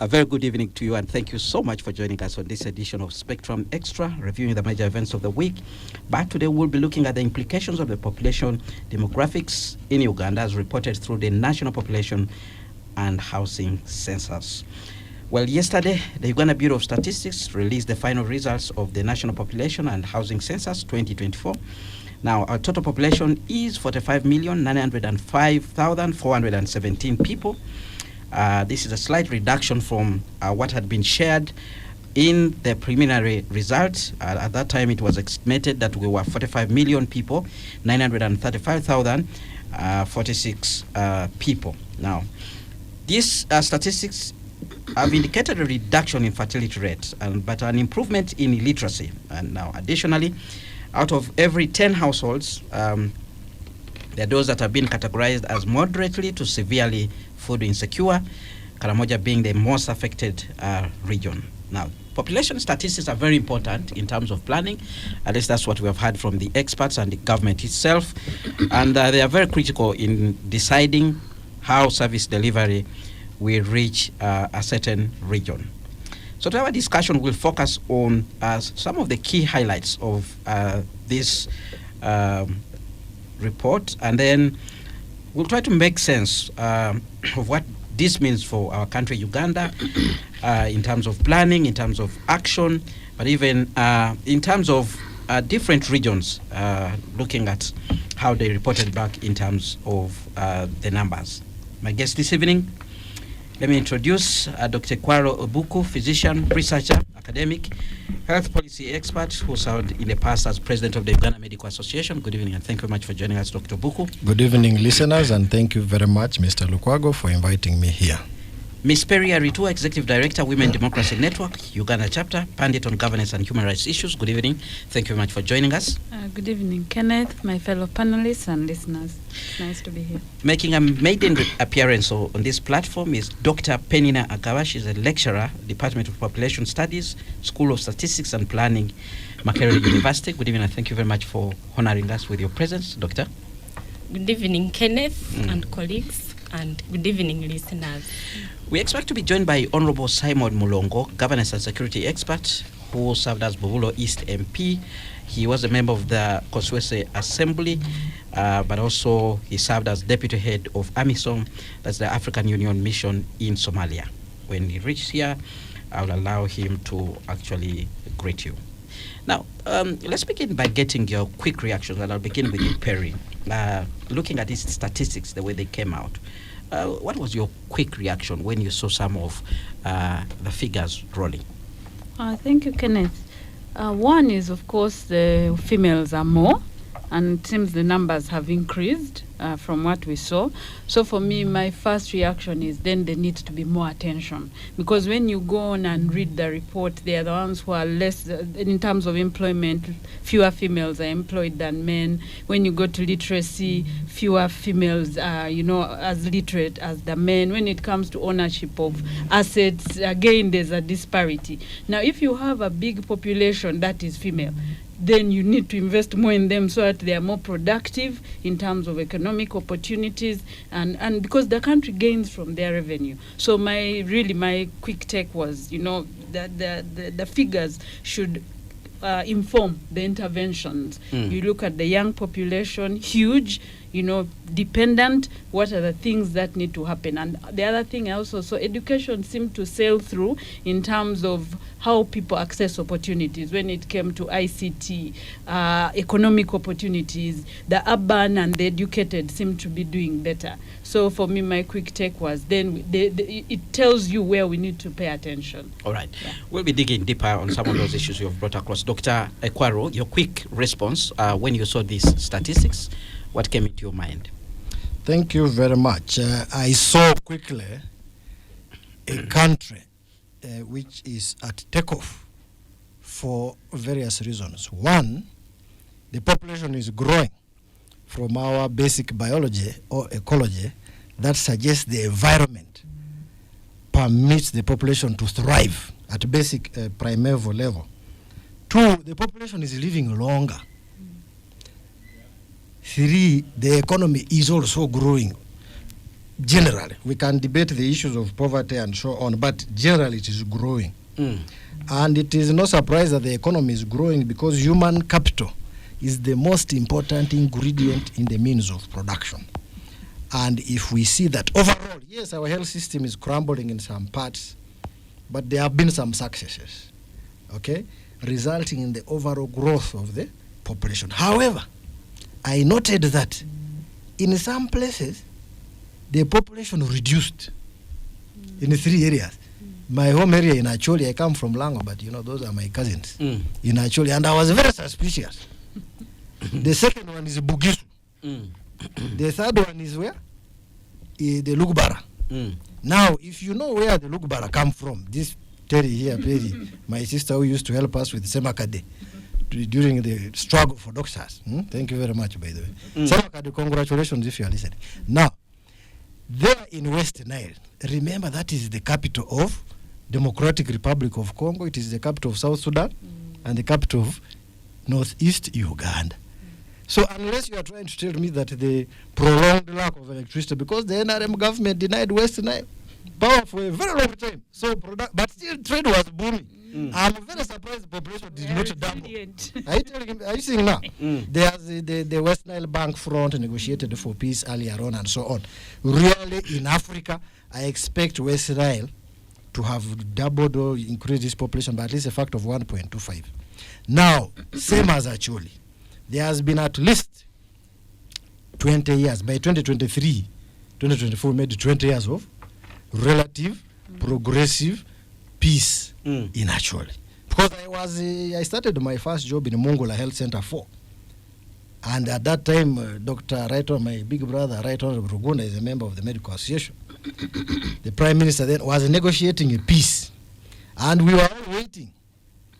A very good evening to you, and thank you so much for joining us on this edition of Spectrum Extra, reviewing the major events of the week. But today we'll be looking at the implications of the population demographics in Uganda as reported through the National Population and Housing Census. Well, yesterday, the Uganda Bureau of Statistics released the final results of the National Population and Housing Census 2024. Now, our total population is 45,905,417 people. This is a slight reduction from what had been shared in the preliminary results. At that time, it was estimated that we were 45 million people, 935,046 people. Now, these statistics have indicated a reduction in fertility rates, but an improvement in illiteracy. And now, additionally, out of every 10 households, there are those that have been categorized as moderately to severely food insecure, Karamoja being the most affected region. Now, population statistics are very important in terms of planning. At least that's what we have heard from the experts and the government itself. And they are very critical in deciding how service delivery will reach a certain region. So to our discussion, we'll focus on some of the key highlights of this report, and then we'll try to make sense of what this means for our country, Uganda, in terms of planning, in terms of action, but even in terms of different regions, looking at how they reported back in terms of the numbers. My guest this evening, let me introduce Dr. Kwaro Obuku, physician, researcher, academic, health policy expert who served in the past as president of the Uganda Medical Association. Good evening, and thank you very much for joining us, Dr. Obuku. Good evening, listeners, and thank you very much, Mr. Lukwago, for inviting me here. Ms. Perry Aritua, Executive Director, Women Democracy Network, Uganda Chapter, Pundit on Governance and Human Rights Issues. Good evening. Thank you very much for joining us. Good evening, Kenneth, my fellow panelists and listeners. Nice to be here. Making a maiden appearance on this platform is Dr. Penina Agawa. She's a lecturer, Department of Population Studies, School of Statistics and Planning, Makerere University. Good evening, and thank you very much for honoring us with your presence, Doctor. Good evening, Kenneth and colleagues, and good evening, listeners. We expect to be joined by Honorable Simon Mulongo, Governance and Security Expert, who served as Bovulo East MP. He was a member of the Constituency Assembly, but also he served as Deputy Head of AMISOM, that's the African Union Mission in Somalia. When he reaches here, I'll allow him to actually greet you. Now, let's begin by getting your quick reactions, and I'll begin with you, Perry. Looking at these statistics, the way they came out, what was your quick reaction when you saw some of the figures rolling? Thank you, Kenneth. One is, of course, the females are more, and it seems the numbers have increased from what we saw. So for me, my first reaction is then there needs to be more attention, because when you go on and read the report, they are the ones who are less, in terms of employment, fewer females are employed than men. When you go to literacy, fewer females are, as literate as the men. When it comes to ownership of assets, again, there's a disparity. Now, if you have a big population that is female, then you need to invest more in them so that they are more productive in terms of economic opportunities, and because the country gains from their revenue. So my quick take was, that the figures should inform the interventions. You look at the young population, huge, dependent. What are the things that need to happen? And the other thing also, so education seemed to sail through in terms of how people access opportunities. When it came to ICT, economic opportunities, the urban and the educated seem to be doing better. So for me, my quick take was then it tells you where we need to pay attention. All right. Yeah. We'll be digging deeper on some of those issues you have brought across. Dr. Kwaro, your quick response when you saw these statistics, what came into your mind? Thank you very much. I saw quickly a country which is at takeoff for various reasons. One, the population is growing from our basic biology or ecology that suggests the environment permits the population to thrive at basic primeval level. Two, the population is living longer. Three, the economy is also growing. generally, we can debate the issues of poverty and so on, but generally it is growing. And it is no surprise that the economy is growing because human capital is the most important ingredient in the means of production. And if we see that overall, yes, our health system is crumbling in some parts, but there have been some successes, okay, resulting in the overall growth of the population. However, I noted that in some places, the population reduced in 3 areas. My home area in Acholi, I come from Lango, but you know, those are my cousins in Acholi, and I was very suspicious. The second one is Bugisu. The third one is where? The Lugbara. Now, if you know where the Lugbara come from, this Terry here, Perry, my sister who used to help us with Semakade during the struggle for doctors. Thank you very much, by the way. Semakade, congratulations if you are listening. Now, there in West Nile, remember that is the capital of Democratic Republic of Congo, it is the capital of South Sudan, and the capital of Northeast Uganda. So unless you are trying to tell me that the prolonged lack of electricity, because the NRM government denied West Nile power for a very long time, so but still trade was booming. I'm very surprised the population did not double. Are you seeing now? There's the West Nile Bank front negotiated for peace earlier on and so on. Really, in Africa, I expect West Nile to have doubled or increased its population by at least a factor of 1.25. Now, same as Acholi, there has been at least 20 years. By 2023, 2024, made 20 years of relative, progressive peace in Acholi. Because I started my first job in Mongola Health Center 4. And at that time, Dr. Right on, my big brother, Right Honorable Rugunda, is a member of the Medical Association. The Prime Minister then was negotiating a peace. And we were all waiting.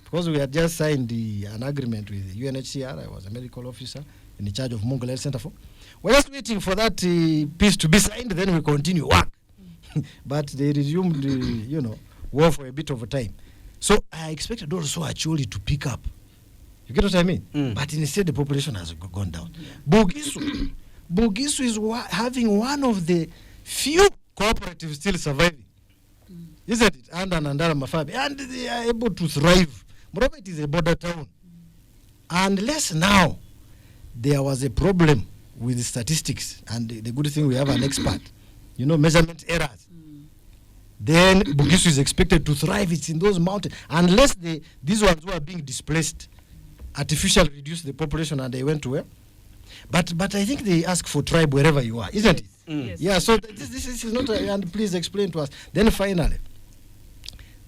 Because we had just signed an agreement with UNHCR. I was a medical officer in charge of Mongola Health Center 4. We're just waiting for that peace to be signed, then we continue work. But they resumed, war for a bit of a time. So I expected also Acholi to pick up. You get what I mean? But instead, the population has gone down. Bugisu is having one of the few cooperatives still surviving. Isn't it? And they are able to thrive. Moreover, it is a border town. Unless now there was a problem with the statistics, and the good thing we have an expert, measurement errors. Then Bugisu is expected to thrive. It's in those mountains. Unless these ones who are being displaced artificially reduce the population and they went to where? But I think they ask for tribe wherever you are, isn't it? Yes. Yeah, so this is not, and please explain to us. Then finally,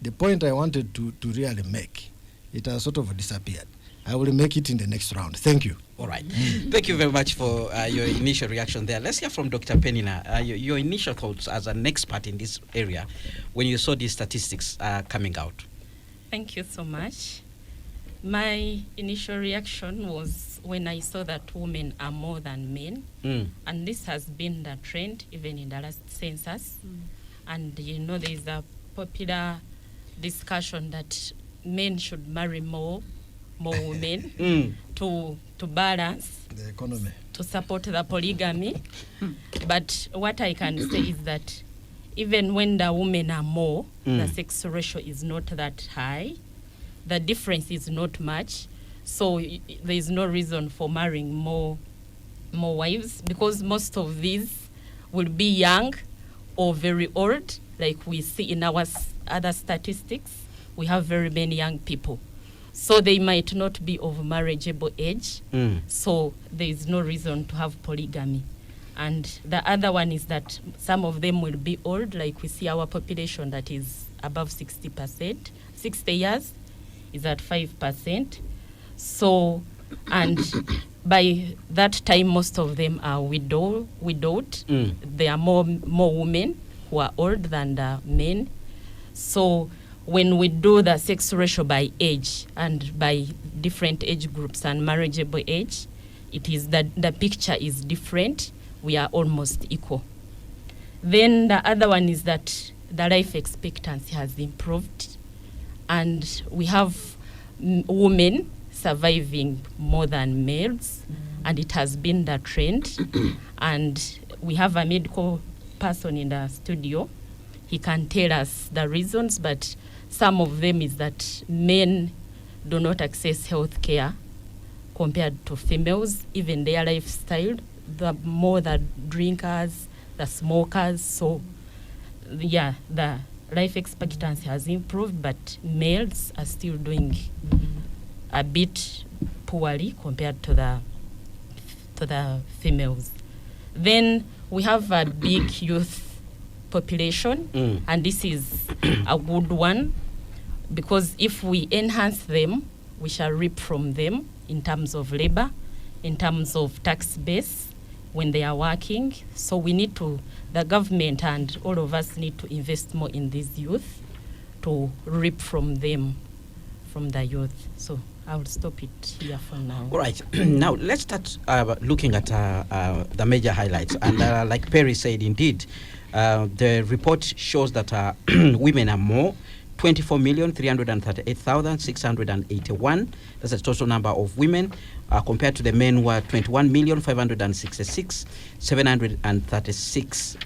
the point I wanted to really make, it has sort of disappeared. I will make it in the next round. Thank you. All right. Thank you very much for your initial reaction there. Let's hear from Dr. Penina. Your initial thoughts as an expert in this area when you saw these statistics coming out. Thank you so much. My initial reaction was when I saw that women are more than men. And this has been the trend even in the last census. And there is a popular discussion that men should marry more women to balance the economy, to support the polygamy. But what I can say is that even when the women are more, the sex ratio is not that high. The difference is not much. So there is no reason for marrying more wives, because most of these will be young or very old. Like we see in our other statistics, we have very many young people. So they might not be of marriageable age. So there is no reason to have polygamy. And the other one is that some of them will be old, like we see our population that is above 60%. 60 years is at 5%. So, and by that time, most of them are widowed. There are more women who are old than the men. So when we do the sex ratio by age and by different age groups and marriageable age, it is that the picture is different. We are almost equal. Then the other one is that the life expectancy has improved, and we have women surviving more than males, and it has been the trend. And we have a medical person in the studio. He can tell us the reasons, but some of them is that men do not access health care compared to females, even their lifestyle, the more the drinkers, the smokers. So, yeah, the life expectancy has improved, but males are still doing a bit poorly compared to the females. Then we have a big youth population, and this is a good one, because if we enhance them, we shall reap from them in terms of labor, in terms of tax base when they are working. So we need to, the government and all of us need to invest more in these youth to reap from them, from the youth. So I will stop it here for now. All right. Now let's start looking at the major highlights. And like Perry said, indeed, the report shows that women are more, 24,338,681. That's the total number of women, compared to the men who are 21,566,736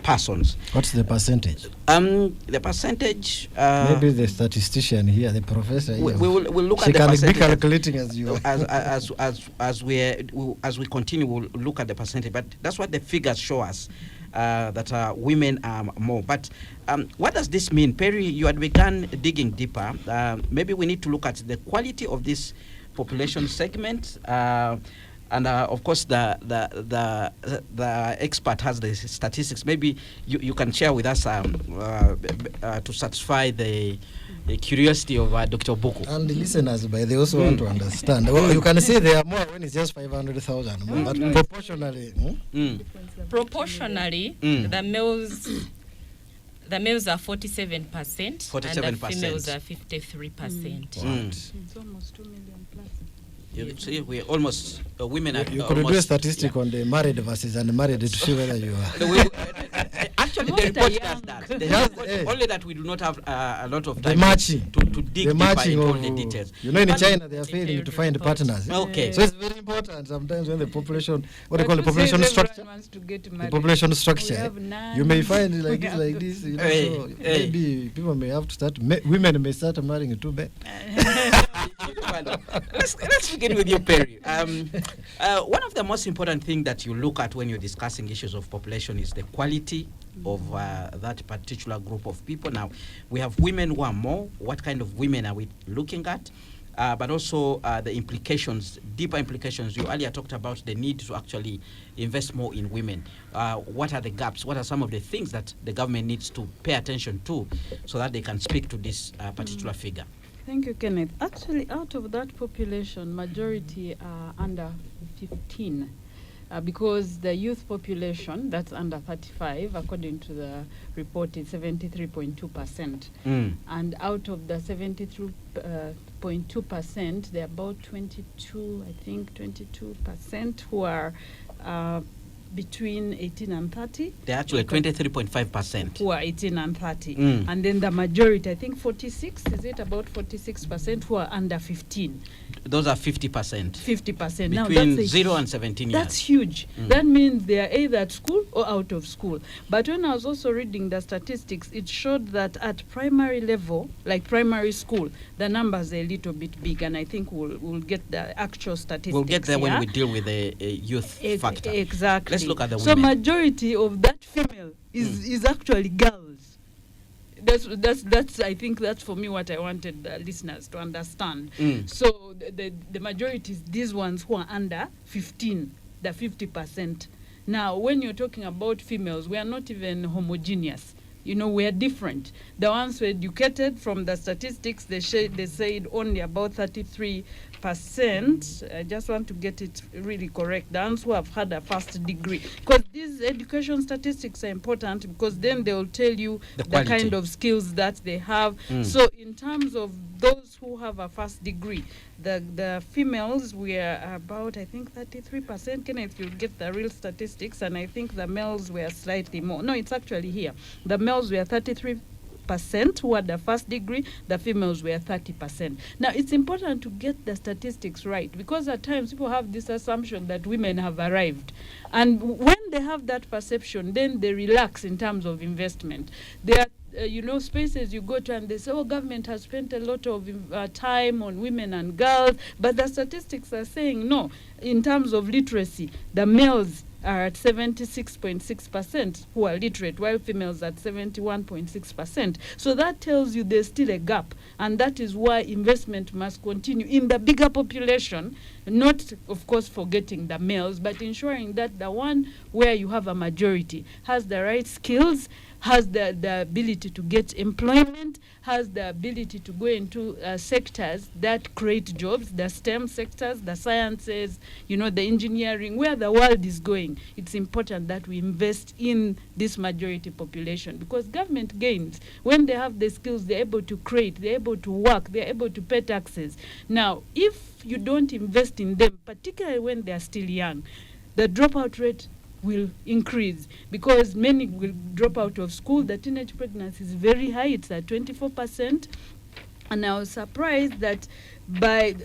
persons. What's the percentage? The percentage. Maybe the statistician here, the professor here. We'll look she at the can percentage. be calculating as you. As we continue, we'll look at the percentage. But that's what the figures show us. That women are more. But what does this mean? Perry, you had begun digging deeper. Maybe we need to look at the quality of this population segment. And of course, the expert has the statistics. Maybe you can share with us to satisfy the curiosity of Dr. Buku. And the listeners, they also want to understand. Well, you can say there are more when it's just 500,000, but proportionally. Proportionally, the males are 47%, and the females are 53%. It's almost 2 million plus. You see, we're almost women are. You could do a statistic on the married versus unmarried to see whether you are. Actually, the report does that. Only that we do not have a lot of time to dig deeper into all the details. You know, in China, they are failing to find partners. Okay. So it's very important sometimes when the population, what they call the population structure. The population structure. You may find like this. You know, so maybe people may have to start, women may start marrying too bad. Let's begin with you, Perry. One of the most important things that you look at when you're discussing issues of population is the quality of that particular group of people. Now, we have women who are more. What kind of women are we looking at? But also the implications, deeper implications. You earlier talked about the need to actually invest more in women. What are the gaps? What are some of the things that the government needs to pay attention to so that they can speak to this particular figure? Thank you, Kenneth. Actually, out of that population, majority are under 15. Because the youth population, that's under 35, according to the report, is 73.2%. And out of the 73.2%, there are about 22% who are between 18 and 30. They're actually 23.5%. Who are 18 and 30. And then the majority, I think 46, is it about 46% who are under 15? Those are 50%. 50%. Now, Between that's 0 and 17 years. That's huge. That means they are either at school or out of school. But when I was also reading the statistics, it showed that at primary level, like primary school, the numbers are a little bit big, and I think we'll get the actual statistics. We'll get there when we deal with the youth factor. Exactly. Let's look at the women. So majority of that female is actually girls. That's I think that's for me what I wanted the listeners to understand. So the majority is these ones who are under 15, the 50%. Now, when you're talking about females, we are not even homogeneous. You know, we are different. The ones who are educated, from the statistics, they said only about 33%. I just want to get it really correct. The ones who have had a first degree. Because these education statistics are important, because then they will tell you the kind of skills that they have. So in terms of those who have a first degree, the females, we are about, I think, 33%. Kenneth, you'll get the real statistics. And I think the males were slightly more. No, it's actually here. The males were 33% who had the first degree, the females were 30%. Now, it's important to get the statistics right, because at times people have this assumption that women have arrived. And when they have that perception, then they relax in terms of investment. There are spaces you go to and they say, oh, government has spent a lot of time on women and girls, but the statistics are saying no. In terms of literacy, the males are at 76.6% who are literate, while females at 71.6%. So that tells you there's still a gap, and that is why investment must continue in the bigger population, not, of course, forgetting the males, but ensuring that the one where you have a majority has the right skills, has the ability to get employment, has the ability to go into sectors that create jobs, the STEM sectors, the sciences, the engineering, where the world is going. It's important that we invest in this majority population, because government gains when they have the skills. They're able to create, they're able to work, they're able to pay taxes. Now, if you don't invest in them, particularly when they're still young, the dropout rate will increase, because many will drop out of school. The teenage pregnancy is very high. It's at 24%. And I was surprised that by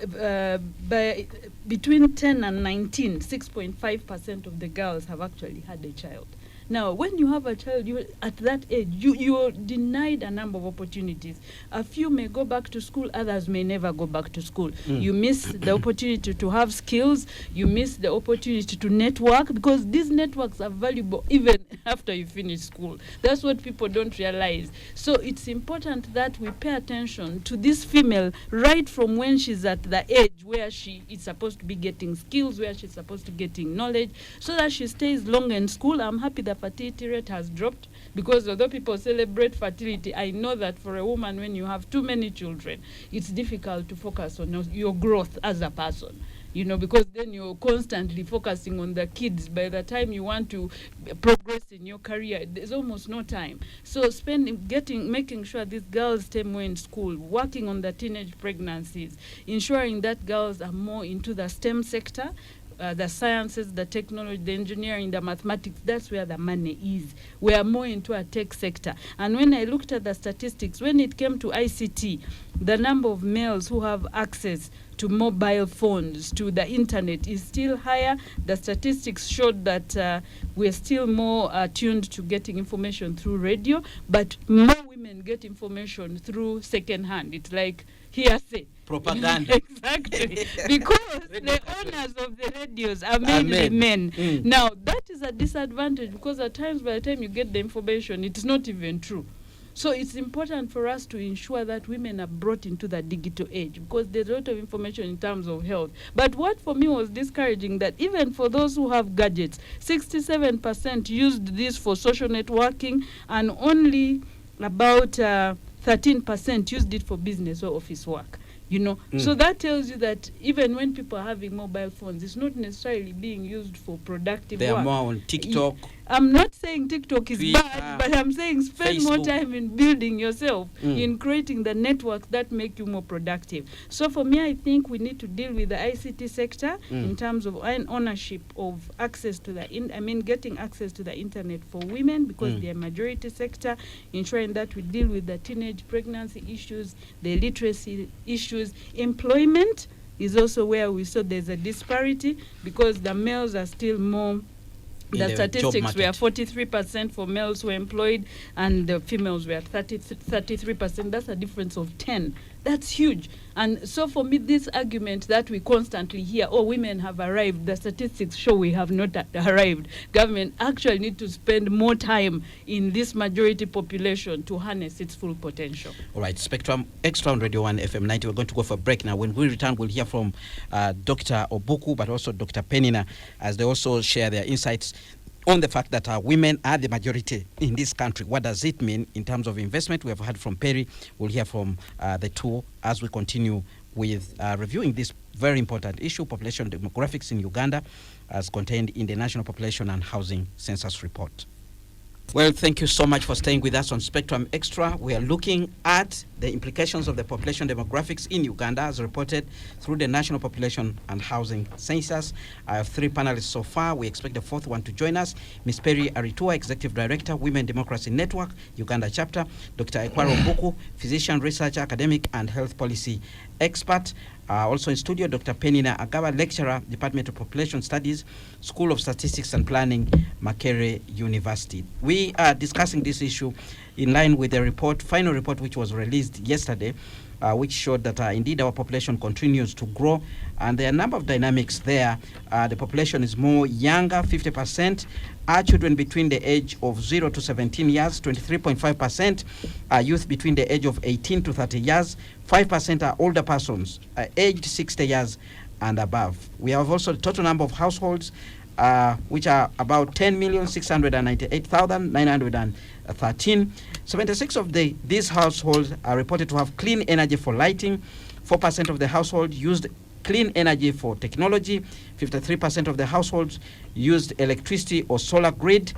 between 10 and 19, 6.5% of the girls have actually had a child. Now, when you have a child, at that age, you're denied a number of opportunities. A few may go back to school, others may never go back to school. You miss the opportunity to have skills, you miss the opportunity to network, because these networks are valuable even after you finish school. That's what people don't realize. So it's important that we pay attention to this female right from when she's at the age where she is supposed to be getting skills, where she's supposed to be getting knowledge, so that she stays long in school. I'm happy the fertility rate has dropped, because although people celebrate fertility, I know that for a woman, when you have too many children, it's difficult to focus on your growth as a person. Because then you're constantly focusing on the kids. By the time you want to progress in your career, there's almost no time. So making sure these girls stay more in school, working on the teenage pregnancies, ensuring that girls are more into the STEM sector, the sciences, the technology, the engineering, the mathematics. That's where the money is. We are more into a tech sector. And when I looked at the statistics, when it came to ICT, the number of males who have access to mobile phones, to the internet, is still higher. The statistics showed that we're still more tuned to getting information through radio, but more women get information through second-hand. It's like hearsay. Propaganda. Exactly. Because the owners of the radios are mainly men. Now, that is a disadvantage, because at times, by the time you get the information, it's not even true. So it's important for us to ensure that women are brought into the digital age, because there's a lot of information in terms of health. But what for me was discouraging, that even for those who have gadgets, 67% used this for social networking, and only about 13% used it for business or office work. So that tells you that even when people are having mobile phones, it's not necessarily being used for productive work. They are more on TikTok. I'm not saying TikTok is Twitter, bad, but I'm saying spend Facebook. more time in building yourself, in creating the networks that make you more productive. So for me, I think we need to deal with the ICT sector in terms of ownership of access to getting access to the internet for women, because they're a majority sector, ensuring that we deal with the teenage pregnancy issues, the literacy issues. Employment is also where we saw there's a disparity, because the males are still more. The statistics were 43% for males who were employed, and the females were 33%. That's a difference of 10. That's huge. And so for me, this argument that we constantly hear, oh, women have arrived, the statistics show we have not arrived. Government actually need to spend more time in this majority population to harness its full potential. All right, Spectrum Xtra on Radio 1 FM 90. We're going to go for a break now. When we return, we'll hear from Dr. Obuku, but also Dr. Penina, as they also share their insights on the fact that women are the majority in this country. What does it mean in terms of investment? We have heard from Perry. We'll hear from the two as we continue with reviewing this very important issue, population demographics in Uganda, as contained in the National Population and Housing Census report. Well, thank you so much for staying with us on Spectrum Xtra. We are looking at the implications of the population demographics in Uganda as reported through the National Population and Housing Census. I have three panelists so far. We expect the fourth one to join us. Ms. Perry Aritua, Executive Director, Women Democracy Network, Uganda Chapter. Dr. Ekwaro Mbuku, Physician, Researcher, Academic, and Health Policy Expert. Also in studio, Dr. Penina Agaba, lecturer, Department of Population Studies, School of Statistics and Planning, Makerere University. We are discussing this issue in line with the report, final report, which was released yesterday, which showed that indeed our population continues to grow, and there are a number of dynamics there. The population is more younger, 50%. Our children between the age of 0 to 17 years, 23.5%. Are youth between the age of 18 to 30 years. 5% are older persons, aged 60 years and above. We have also the total number of households, which are about 10,698,913. 76 of these households are reported to have clean energy for lighting. 4% of the household used clean energy for technology. 53% of the households used electricity or solar grid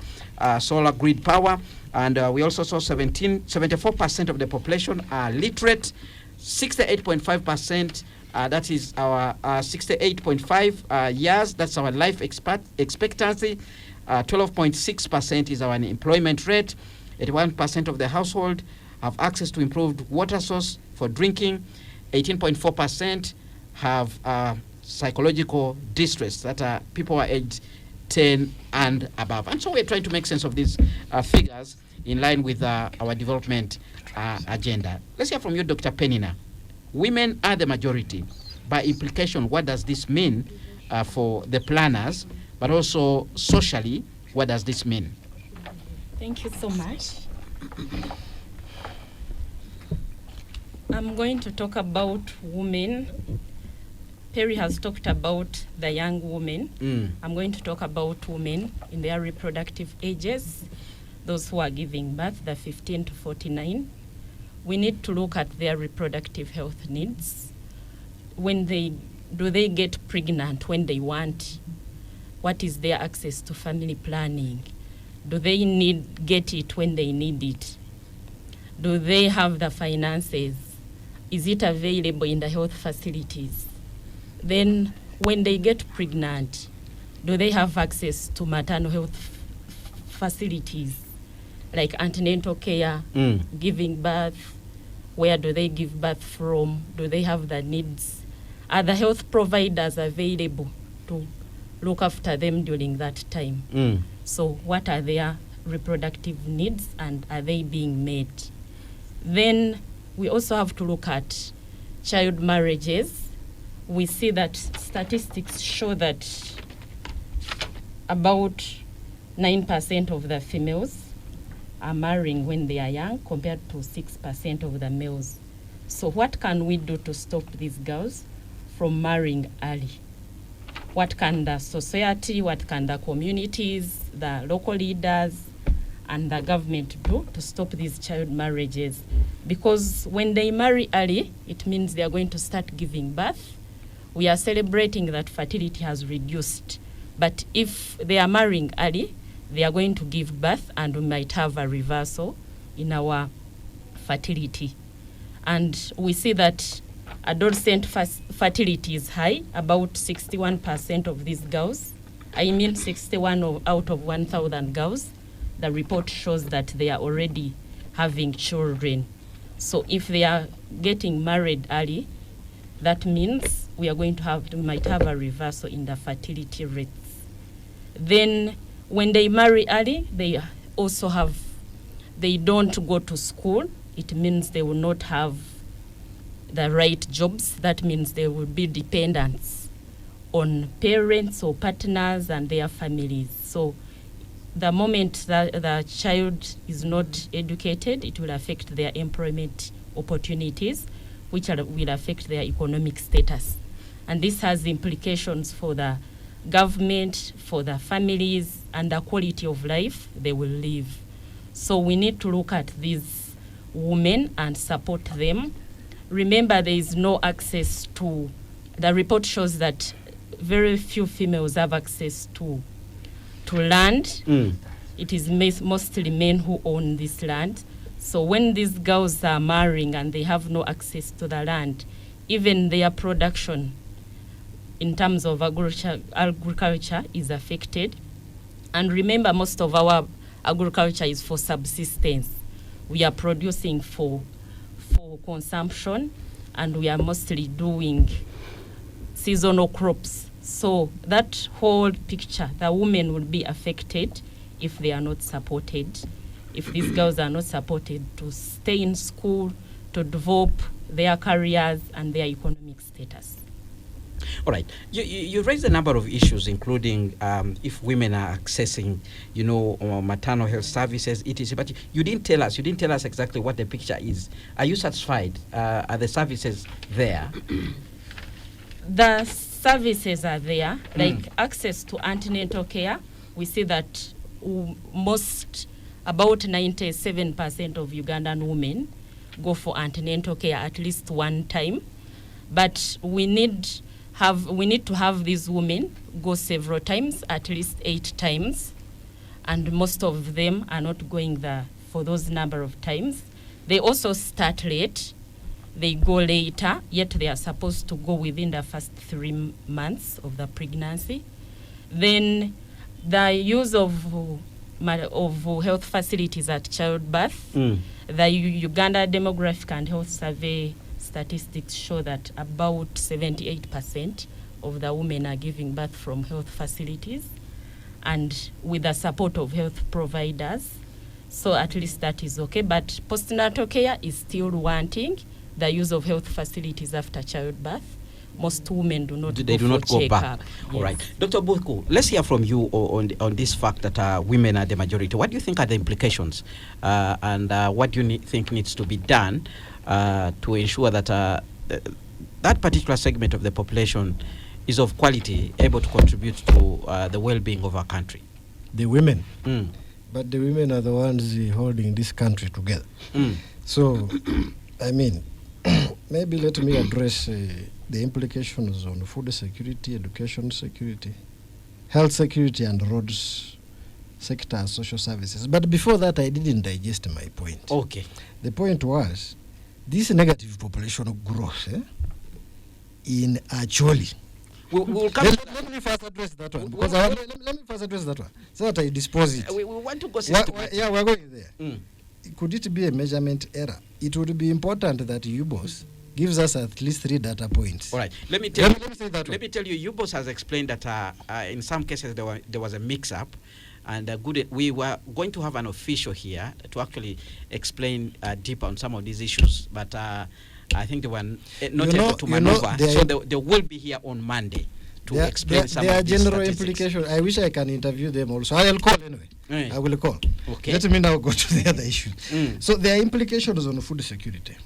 power. And we also saw 74% of the population are literate. 68.5%, that is our 68.5 years, that's our life expectancy. 12.6% is our unemployment rate. 81% of the household have access to improved water source for drinking. 18.4% have psychological distress, that are people are aged 10 and above. And so we're trying to make sense of these figures in line with our development agenda. Let's hear from you, Dr. Penina. Women are the majority. By implication, what does this mean for the planners, but also socially, what does this mean? Thank you so much. I'm going to talk about women. Perry has talked about the young women. I'm going to talk about women in their reproductive ages, those who are giving birth, the 15 to 49. We need to look at their reproductive health needs. Do they get pregnant when they want? What is their access to family planning? Do they get it when they need it? Do they have the finances? Is it available in the health facilities? Then when they get pregnant, do they have access to maternal health facilities like antenatal care, giving birth? Where do they give birth from? Do they have the needs? Are the health providers available to look after them during that time? So what are their reproductive needs, and are they being met? Then we also have to look at child marriages. We see that statistics show that about 9% of the females are marrying when they are young compared to 6% of the males. So what can we do to stop these girls from marrying early? What can the society, what can the communities, the local leaders, and the government do to stop these child marriages? Because when they marry early, it means they are going to start giving birth. We are celebrating that fertility has reduced. But if they are marrying early, they are going to give birth, and we might have a reversal in our fertility. And we see that adolescent fertility is high, about 61% of these girls. 61 out of 1,000 girls. The report shows that they are already having children. So if they are getting married early, that means we might have a reversal in the fertility rates. Then when they marry early, they don't go to school. It means they will not have the right jobs. That means they will be dependents on parents or partners and their families. So the moment that the child is not educated, it will affect their employment opportunities, which will affect their economic status. And this has implications for the government, for the families, and the quality of life they will live. So we need to look at these women and support them. Remember, there is no access to, the report shows that very few females have access to land. It is mostly men who own this land. So when these girls are marrying and they have no access to the land, even their production in terms of agriculture is affected. And remember, most of our agriculture is for subsistence. We are producing for consumption, and we are mostly doing seasonal crops. So that whole picture, the women will be affected if they are not supported, if these girls are not supported to stay in school, to develop their careers and their economic status. All right. You raised a number of issues, including if women are accessing, maternal health services, etc. But you didn't tell us. You didn't tell us exactly what the picture is. Are you satisfied? Are the services there? The services are there, like access to antenatal care. We see that about 97% of Ugandan women go for antenatal care at least one time, but we need to have these women go several times, at least 8 times, and most of them are not going there for those number of times. They also start late, they go later, yet they are supposed to go within the first 3 months of the pregnancy. Then the use of health facilities at childbirth, the Uganda Demographic and Health Survey statistics show that about 78% of the women are giving birth from health facilities and with the support of health providers. So at least that is okay. But postnatal care is still wanting the use of health facilities after childbirth. Most women do not go back. All right. Dr. Buku, let's hear from you on this fact that women are the majority. What do you think are the implications and what do you think needs to be done to ensure that that particular segment of the population is of quality, able to contribute to the well-being of our country? The women. But the women are the ones holding this country together. So, I mean, maybe let me address the implications on food security, education security, health security, and roads sector, social services. But before that, I didn't digest my point. Okay. The point was this negative population growth in Acholi. We'll come let me first address that one. Because let me first address that one so that I dispose it. We want to go yeah, we're going there. Could it be a measurement error? It would be important that UBOS gives us at least 3 data points. All right. Let me tell you, UBOS has explained that in some cases there was a mix-up, and we were going to have an official here to actually explain deeper on some of these issues, but I think they were not able to maneuver, so they will be here on Monday to explain some of these general statistics. implications. I wish I can interview them also. I will call anyway. I will call. Okay. Let me now go to the other issue. So there are implications on food security.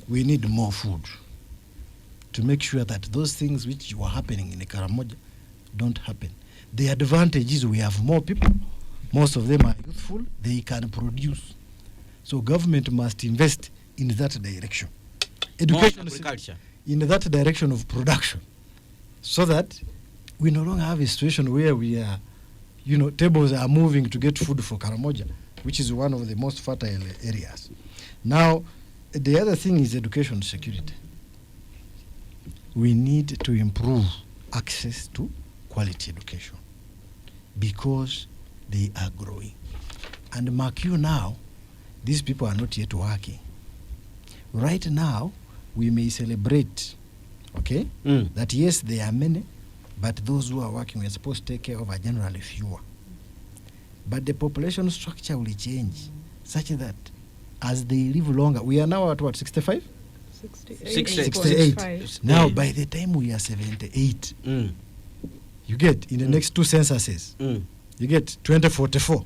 We need more food to make sure that those things which were happening in Karamoja don't happen. The advantage is we have more people. Most of them are youthful. They can produce. So government must invest in that direction. Education, agriculture. In that direction of production, so that we no longer have a situation where we are, tables are moving to get food for Karamoja, which is one of the most fertile areas. Now, the other thing is education security. We need to improve access to quality education because they are growing. And mark you now, these people are not yet working. Right now, we may celebrate, that yes, there are many, but those who are working, we are supposed to take care of are generally fewer. But the population structure will change such that as they live longer, we are now at what, 65? 68. Now, by the time we are 78, you get, in the next 2 censuses, you get 2044,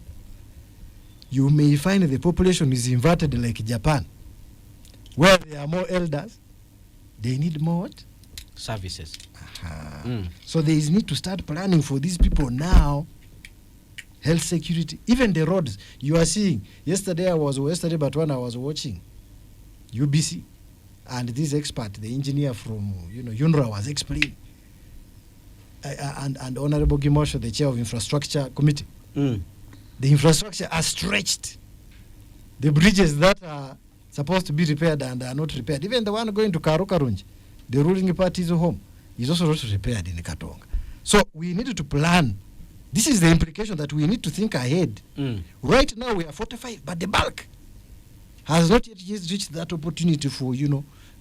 you may find the population is inverted like Japan, where there are more elders, they need more what? Services. So there is need to start planning for these people now. Health security, even the roads. You are seeing, yesterday but when I was watching UBC, and this expert, the engineer from UNRWA was explaining, and Honorable Gimosho, the chair of infrastructure committee, the infrastructure are stretched. The bridges that are supposed to be repaired and are not repaired. Even the one going to Karukarunji, the ruling party's home, is also not repaired in Katonga. So we needed to plan. This is the implication that we need to think ahead. Right now we are 45, but the bulk has not yet reached that opportunity for,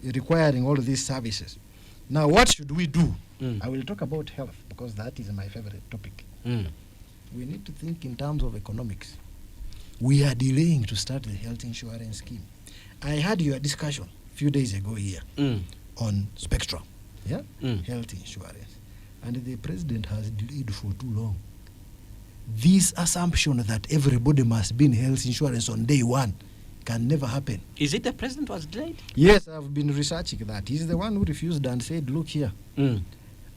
requiring all of these services. Now, what should we do? Mm. I will talk about health because that is my favorite topic. Mm. We need to think in terms of economics. We are delaying to start the health insurance scheme. I had your discussion a few days ago here on Xtra, health insurance, and the president has delayed for too long. This assumption that everybody must be in health insurance on day one can never happen. Is it the president was delayed? Yes, I've been researching that. He's the one who refused and said, look here.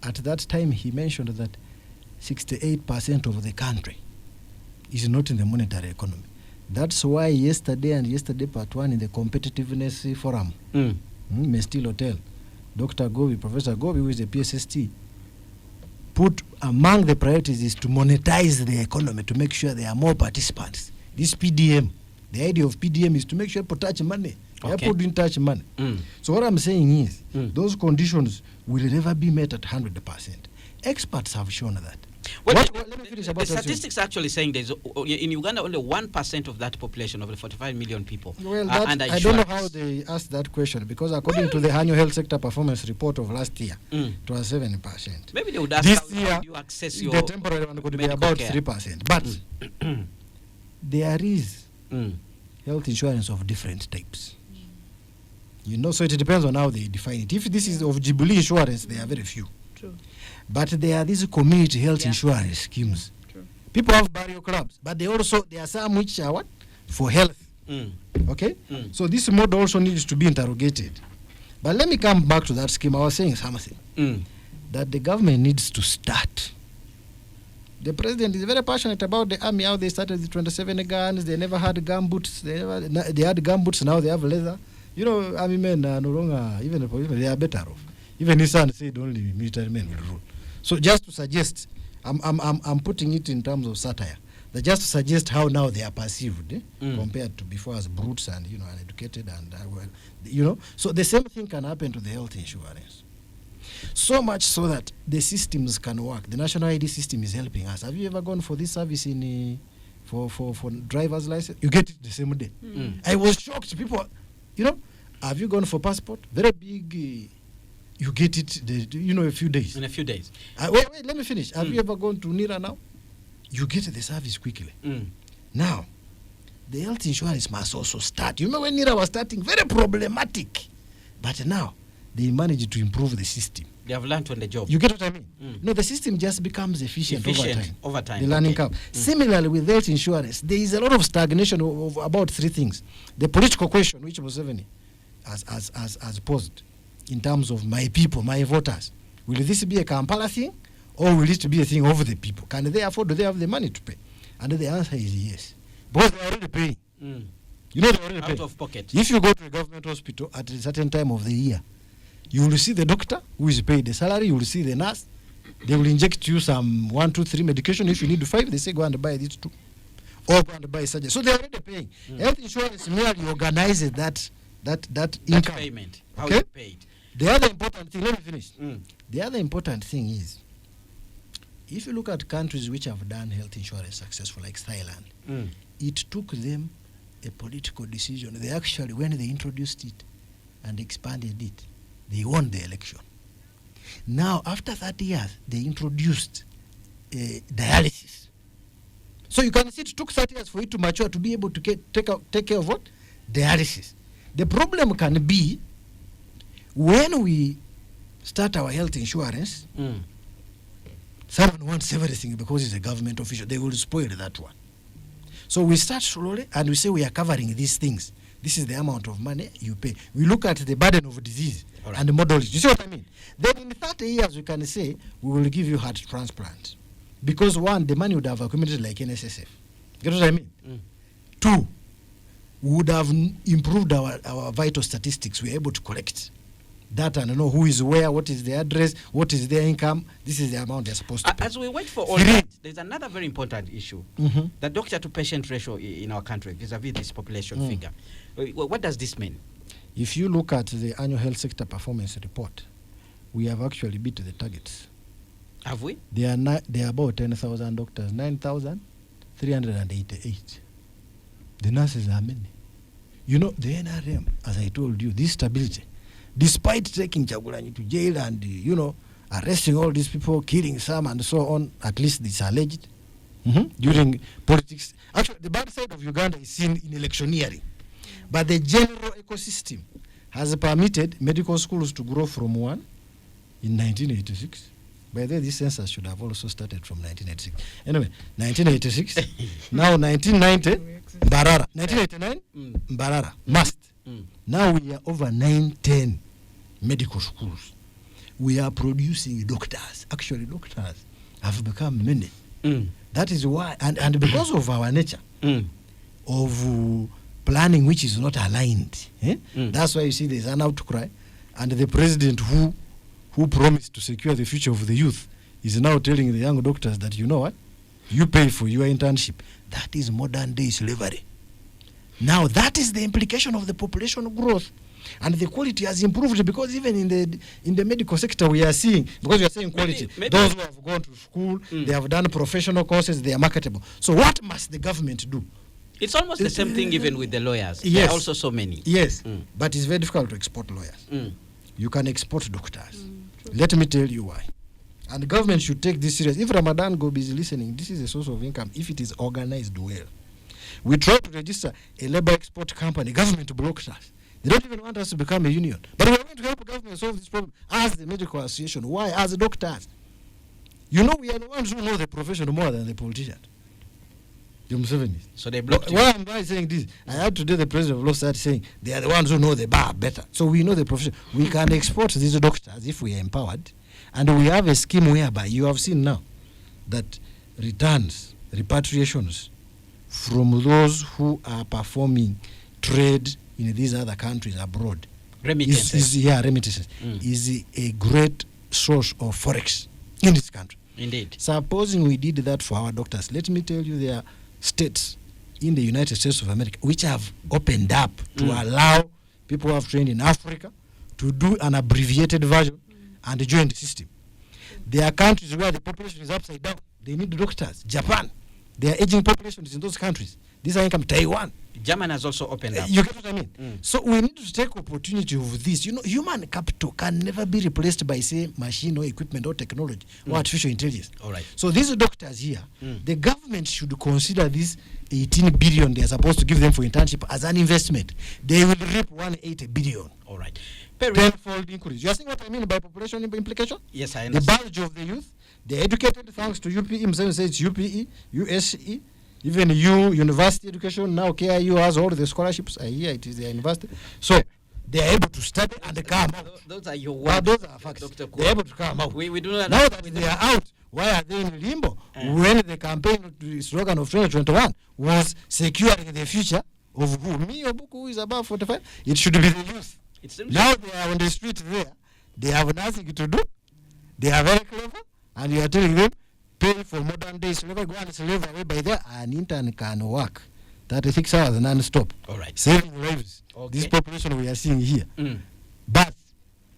At that time, he mentioned that 68% of the country is not in the monetary economy. That's why yesterday part one in the competitiveness forum, Mestil Hotel, Dr. Gobi, Professor Gobi, who is a PSST, put among the priorities is to monetize the economy, to make sure there are more participants. This PDM, the idea of PDM is to make sure people touch money. People didn't touch money. So what I'm saying is, those conditions will never be met at 100%. Experts have shown that. Well, let me finish about the statistics actually saying there's in Uganda only 1% of that population of the 45 million people are under I don't know how they asked that question, because according to the annual health sector performance report of last year, it was 7%. Maybe they would ask this how year, you access your the temporary one could be about care. 3%. But there is health insurance of different types. You know, so it depends on how they define it. If this is of Jubilee insurance, there are very few. True. But there are these community health insurance schemes. True. People have burial clubs, but there are some which are what? For health. Okay? So this model also needs to be interrogated. But let me come back to that scheme. I was saying something. That the government needs to start. The president is very passionate about the army, how they started with 27 guns. They never had gun boots. They had gun boots, now they have leather. You know, army men are no longer, even the policemen, they are better off. Even his son said only military men will rule. So just to suggest, I'm putting it in terms of satire, that just to suggest how now they are perceived compared to before as brutes and, you know, uneducated and, well, you know. So the same thing can happen to the health insurance. So much so that the systems can work. The national ID system is helping us. Have you ever gone for this service in for driver's license? You get it the same day. I was shocked. People, you know, have you gone for passport? Very big. You get it, a few days. In a few days. Wait, let me finish. Have you ever gone to NIRA now? You get the service quickly. Now, the health insurance must also start. You remember when NIRA was starting? Very problematic. But now, they managed to improve the system. They have learned on the job. You get what I mean? No, the system just becomes efficient over time. The learning curve. Similarly, with health insurance, there is a lot of stagnation of about three things. The political question, which Museveni has posed, in terms of my people, my voters. Will this be a Kampala thing, or will it be a thing of the people? Can they afford? Do they have the money to pay? And the answer is yes. Because they are already paying. You know, they are already paying. Out of pocket. If you go to a government hospital at a certain time of the year, you will see the doctor who is paid the salary, you will see the nurse. They will inject you some 1, 2, 3 medication. If you need 5, they say go and buy these 2. Or go and buy surgery. So they are already paying. Health insurance merely organizes that income. Payment. How okay? you paid. The other important thing, let me finish. The other important thing is, if you look at countries which have done health insurance successful, like Thailand, it took them a political decision. They actually, when they introduced it and expanded it, they won the election. Now, after 30 years, they introduced dialysis. So you can see it took 30 years for it to mature to be able to take care of what? Dialysis. The problem can be, when we start our health insurance, someone wants everything because he's a government official. They will spoil that one. So we start slowly and we say we are covering these things. This is the amount of money you pay. We look at the burden of disease and model it. You see what I mean? Then in 30 years we can say we will give you heart transplant. Because one, the money would have accumulated like NSSF. Get what I mean? 2, we would have improved our vital statistics. We are able to collect data and know who is where, what is their address, what is their income. This is the amount they're supposed to pay. As we wait for all that, there's another very important issue. The doctor-to-patient ratio in our country vis-a-vis this population figure. What does this mean? If you look at the annual health sector performance report, we have actually beat the targets. Have we? There are about 10,000 doctors, 9,388. The nurses are many. You know, the NRM, as I told you, this stability, despite taking Chagulanyi to jail and, arresting all these people, killing some and so on, at least it's alleged, during politics. Actually, the bad side of Uganda is seen in electioneering. But the general ecosystem has permitted medical schools to grow from one in 1986. By the way, this census should have also started from 1986. Anyway, 1986, now 1990, Mbarara. 1989, Mbarara, must. Now we are over 910 medical schools. We are producing doctors. Actually, doctors have become many. That is why, and because of our nature of planning which is not aligned, that's why you see there's an outcry, and the president who promised to secure the future of the youth is now telling the young doctors that, you know what, you pay for your internship. That is modern day slavery. Now that is the implication of the population growth, and the quality has improved, because even in the medical sector we are seeing, because we are saying quality, maybe those who have gone to school, they have done professional courses, they are marketable. So what must the government do? It's almost the same thing even with the lawyers. Yes. There are also so many. Yes, but it's very difficult to export lawyers. You can export doctors. Let me tell you why. And the government should take this serious. If Ramadan Gobi is listening, this is a source of income if it is organized well. We try to register a labor export company, government blocks us. They don't even want us to become a union. But we are going to help the government solve this problem as the medical association. Why? As doctors. We are the ones who know the profession more than the politicians. So they blocked you. Why am I saying this? I heard today the president of law started saying they are the ones who know the bar better. So we know the profession. We can export these doctors if we are empowered. And we have a scheme whereby you have seen now that returns, repatriations from those who are performing trade in these other countries abroad. Remittances. Remittances. Is a great source of forex in this country. Indeed. Supposing we did that for our doctors, let me tell you, there are states in the United States of America which have opened up to allow people who have trained in Africa to do an abbreviated version and join the system. There are countries where the population is upside down. They need doctors. Japan, there are aging populations in those countries. These are income. Taiwan. Germany has also opened up. You get what I mean? So we need to take opportunity of this. Human capital can never be replaced by, say, machine or equipment or technology or artificial intelligence. All right. So these doctors here, the government should consider this 18 billion they are supposed to give them for internship as an investment. They will reap 180 billion. All right. Tenfold increase. You are seeing what I mean by population implication? Yes, I The understand. bulge of the youth, the educated thanks to UPE, himself says UPE, USE, even university education, now KIU has all the scholarships. I hear it is their university. So they are able to study and come out. Those are your Well, words. those are facts. Dr. They are able to come out. We do not Now that they are out, why are they in limbo? When the campaign slogan of 2021 was securing the future of who? Me or Buku, who is above 45? It should be the youth. It seems Now they are on the street there. They have nothing to do. They are very clever. And you are telling them, pay for modern day slavery, go and slave away by there. An intern can work 36 hours non-stop. All right. Saving lives. Okay. This population we are seeing here. But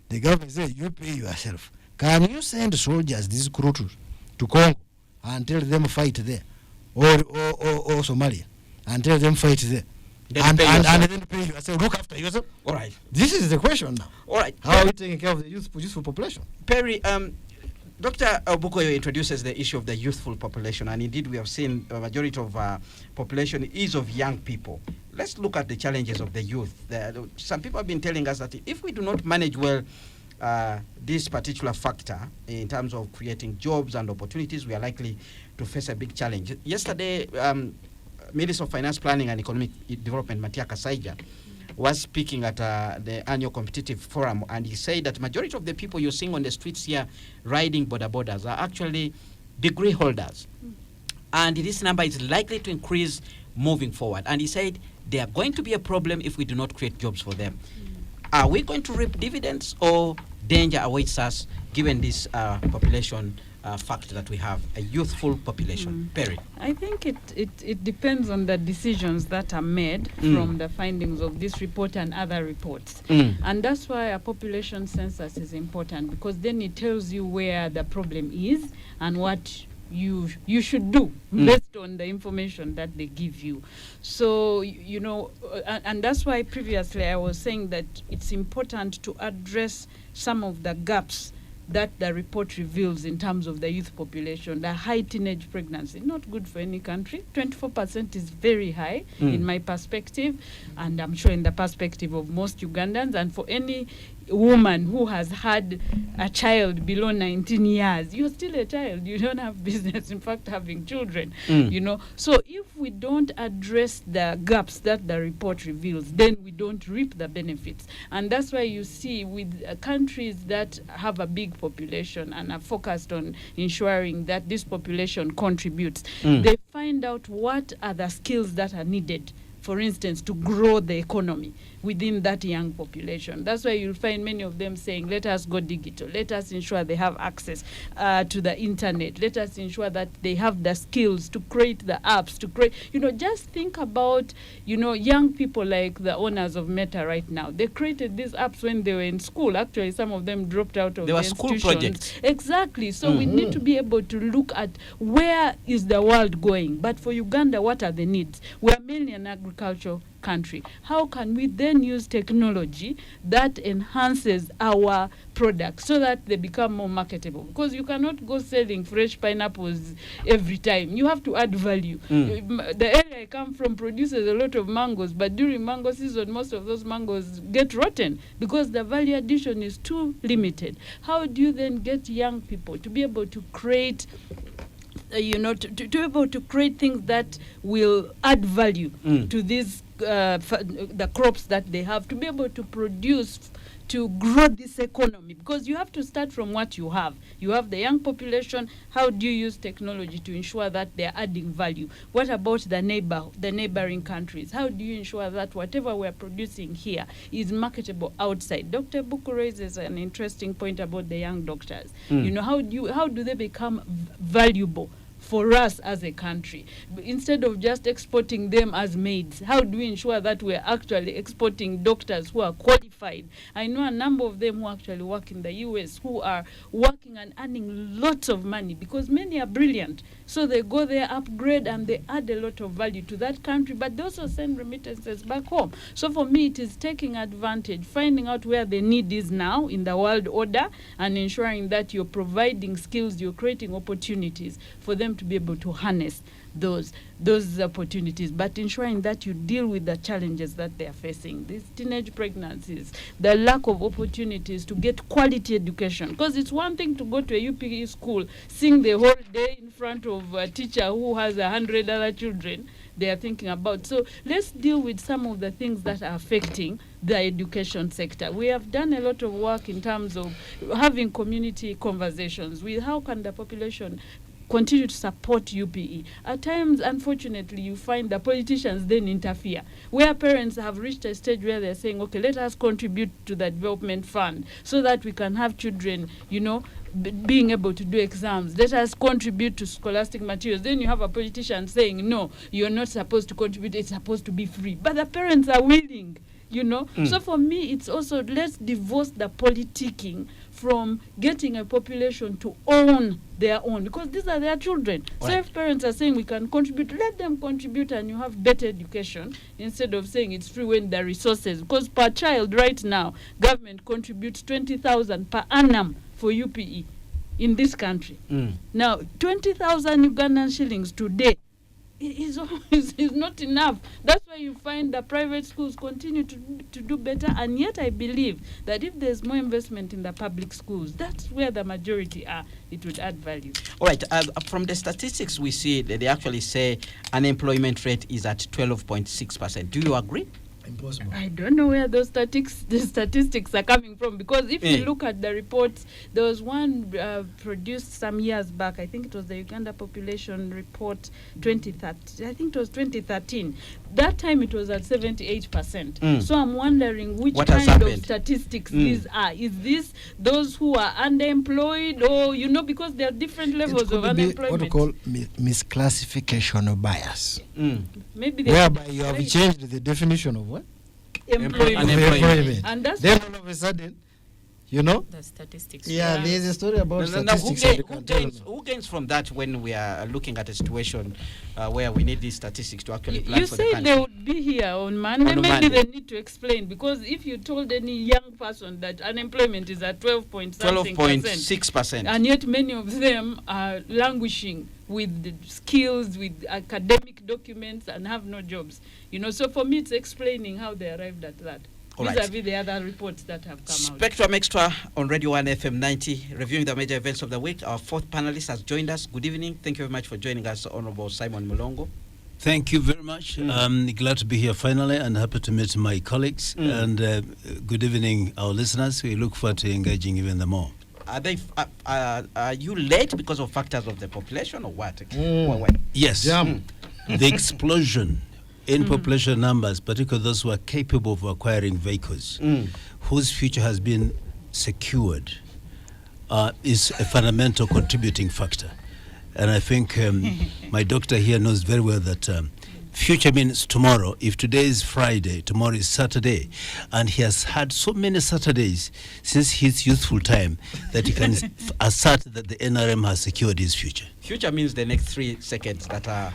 the government says, you pay yourself. Can you send soldiers, these Krutus, to Congo and tell them fight there? Or Somalia and tell them fight there? And then pay yourself. Look after yourself. All right. This is the question now. All right. How are we taking care of the youthful population? Perry, Dr. Obukoyo introduces the issue of the youthful population, and indeed we have seen a majority of population is of young people. Let's look at the challenges of the youth. Some people have been telling us that if we do not manage well this particular factor in terms of creating jobs and opportunities, we are likely to face a big challenge. Yesterday, Minister of Finance Planning and Economic Development, Matiaka Saija, was speaking at the annual competitive forum, and he said that majority of the people you're seeing on the streets here riding borders are actually degree holders. And this number is likely to increase moving forward. And he said they are going to be a problem if we do not create jobs for them. Are we going to reap dividends, or danger awaits us given this population fact that we have a youthful population? Perry. I think it depends on the decisions that are made from the findings of this report and other reports. And that's why a population census is important, because then it tells you where the problem is and what you should do based on the information that they give you. So and that's why previously I was saying that it's important to address some of the gaps that the report reveals in terms of the youth population. The high teenage pregnancy, not good for any country. 24% is very high in my perspective, and I'm sure in the perspective of most Ugandans. And for any woman who has had a child below 19 years, you're still a child. You don't have business, in fact, having children. So if we don't address the gaps that the report reveals, then we don't reap the benefits. And that's why you see with countries that have a big population and are focused on ensuring that this population contributes, they find out what are the skills that are needed, for instance, to grow the economy within that young population. That's why you'll find many of them saying, let us go digital, let us ensure they have access to the internet, let us ensure that they have the skills to create the apps, to create, just think about, young people like the owners of Meta right now. They created these apps when they were in school. Actually, some of them dropped out of the institutions. School projects. Exactly. So we need to be able to look at where is the world going. But for Uganda, what are the needs? We are mainly an agricultural country. How can we then use technology that enhances our products so that they become more marketable? Because you cannot go selling fresh pineapples every time. You have to add value. The area I come from produces a lot of mangoes, but during mango season, most of those mangoes get rotten because the value addition is too limited. How do you then get young people to be able to create to be able to create things that will add value to these the crops that they have, to be able to produce, to grow this economy? Because you have to start from what you have. You have the young population. How do you use technology to ensure that they're adding value? What about the neighboring countries? How do you ensure that whatever we're producing here is marketable outside? Dr. Buku raises an interesting point about the young doctors. How do they become valuable for us as a country? Instead of just exporting them as maids, how do we ensure that we're actually exporting doctors who are qualified? I know a number of them who actually work in the US, who are working and earning lots of money because many are brilliant. So they go there, upgrade, and they add a lot of value to that country, but they also send remittances back home. So for me, it is taking advantage, finding out where the need is now in the world order, and ensuring that you're providing skills, you're creating opportunities for them to be able to harness those opportunities, but ensuring that you deal with the challenges that they are facing, these teenage pregnancies, the lack of opportunities to get quality education. Because it's one thing to go to a UPE school, sing the whole day in front of a teacher who has 100 other children they are thinking about. So let's deal with some of the things that are affecting the education sector. We have done a lot of work in terms of having community conversations with how can the population continue to support UPE. At times, unfortunately, you find the politicians then interfere, where parents have reached a stage where they're saying, okay, let us contribute to the development fund so that we can have children, being able to do exams. Let us contribute to scholastic materials. Then you have a politician saying, no, you're not supposed to contribute, it's supposed to be free. But the parents are willing. So for me, it's also, let's divorce the politicking from getting a population to own their own, because these are their children. Right. So if parents are saying we can contribute, let them contribute and you have better education, instead of saying it's free when the resources, because per child right now, government contributes 20,000 per annum for UPE in this country. Now, 20,000 Ugandan shillings today is not enough. That's why you find the private schools continue to do better, and yet I believe that if there's more investment in the public schools, that's where the majority are. It would add value. All right. From the statistics we see, they actually say unemployment rate is at 12.6%. Do you agree? Impossible. I don't know where the statistics are coming from, because if you look at the reports, there was one produced some years back. I think it was the Uganda Population Report 2013. I think it was 2013. That time it was at 78%. So I'm wondering which kind of statistics these are. Is this those who are underemployed, or because there are different levels of unemployment? What we call misclassification of bias. Maybe whereby you have changed the definition of what? Employment. And that's then all of a sudden You know? The statistics. Yeah, yeah. there's a story about Now, statistics. and you can tell me. who gains from that when we are looking at a situation where we need these statistics to actually plan You for the say country? they would be here on Monday. On Maybe Monday. they need to explain, because if you told any young person that unemployment is at 12.6%, 12.6%. and yet many of them are languishing with the skills, with academic documents, and have no jobs. So for me, it's explaining how they arrived at that. All right. Vis-a-vis the other reports that have come out. Spectrum Extra on Radio 1 FM 90, reviewing the major events of the week. Our fourth panelist has joined us. Good evening. Thank you very much for joining us, Honorable Simon Mulongo. Thank you very much. I'm glad to be here finally and happy to meet my colleagues. And good evening, our listeners. We look forward to engaging even more. Are you late because of factors of the population or what? Yes. The explosion in population numbers, particularly those who are capable of acquiring vehicles, whose future has been secured, is a fundamental contributing factor. And I think my doctor here knows very well that future means tomorrow. If today is Friday, tomorrow is Saturday. And he has had so many Saturdays since his youthful time that he can assert that the NRM has secured his future. Future means the next 3 seconds that are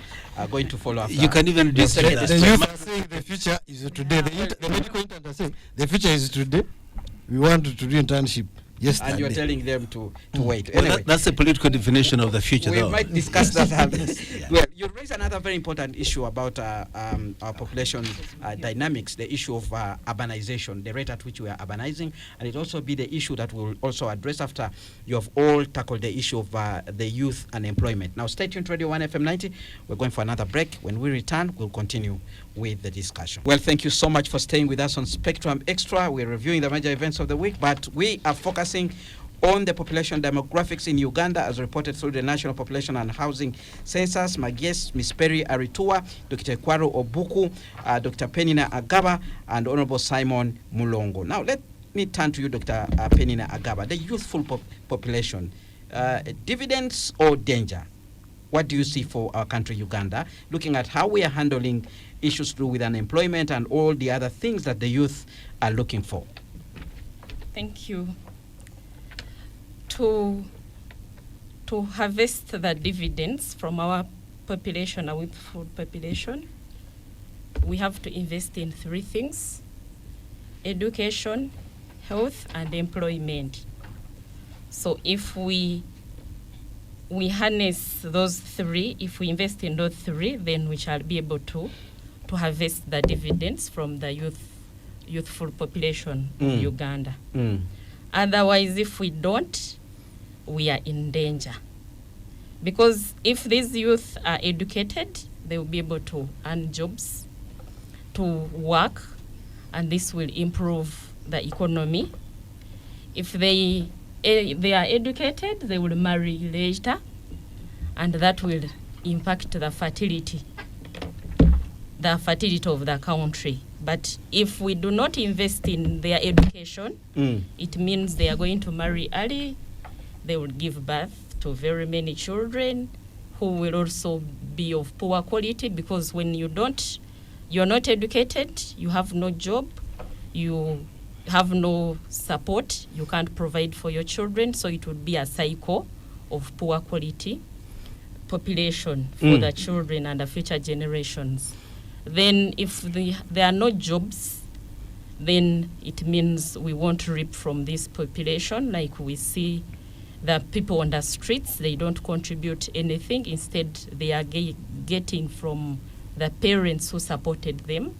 going to follow after. You can even reduce The that. youth are saying the future is today. The medical intern are saying the future is today. We want to do internship yesterday. And you're telling them to wait. Well, Anyway, that's the political definition of the future, we though. might discuss that. Yeah. Well, you raise another very important issue about our population dynamics, the issue of urbanization, the rate at which we are urbanizing, and it also be the issue that we'll also address after you have all tackled the issue of the youth unemployment. Now, stay tuned to Radio 1 FM 90. We're going for another break. When we return, we'll continue with the discussion. Well, thank you so much for staying with us on Spectrum Extra. We're reviewing the major events of the week, but we are focusing on the population demographics in Uganda as reported through the National Population and Housing Census. My guests, Ms. Perry Aritua, Dr. Kwaro Obuku, Dr. Penina Agaba, and Honorable Simon Mulongo. Now, let me turn to you, Dr. Penina Agaba. The youthful population, dividends or danger? What do you see for our country, Uganda, looking at how we are handling issues to do with unemployment and all the other things that the youth are looking for? Thank you. To harvest the dividends from our population, our youthful population, we have to invest in 3 things: education, health, and employment. So if we harness those 3, if we invest in those 3, then we shall be able to harvest the dividends from the youthful population of Uganda. Otherwise, if we don't, we are in danger. Because if these youth are educated, they will be able to earn jobs, to work, and this will improve the economy. If they are educated, they will marry later, and that will impact the fertility of the country. But if we do not invest in their education, it means they are going to marry early. They will give birth to very many children who will also be of poor quality, because when you're not educated, you have no job, you have no support, you can't provide for your children, so it would be a cycle of poor quality population for the children and the future generations. Then if there are no jobs, then it means we won't reap from this population. Like we see the people on the streets, they don't contribute anything. Instead, they are getting from the parents who supported them.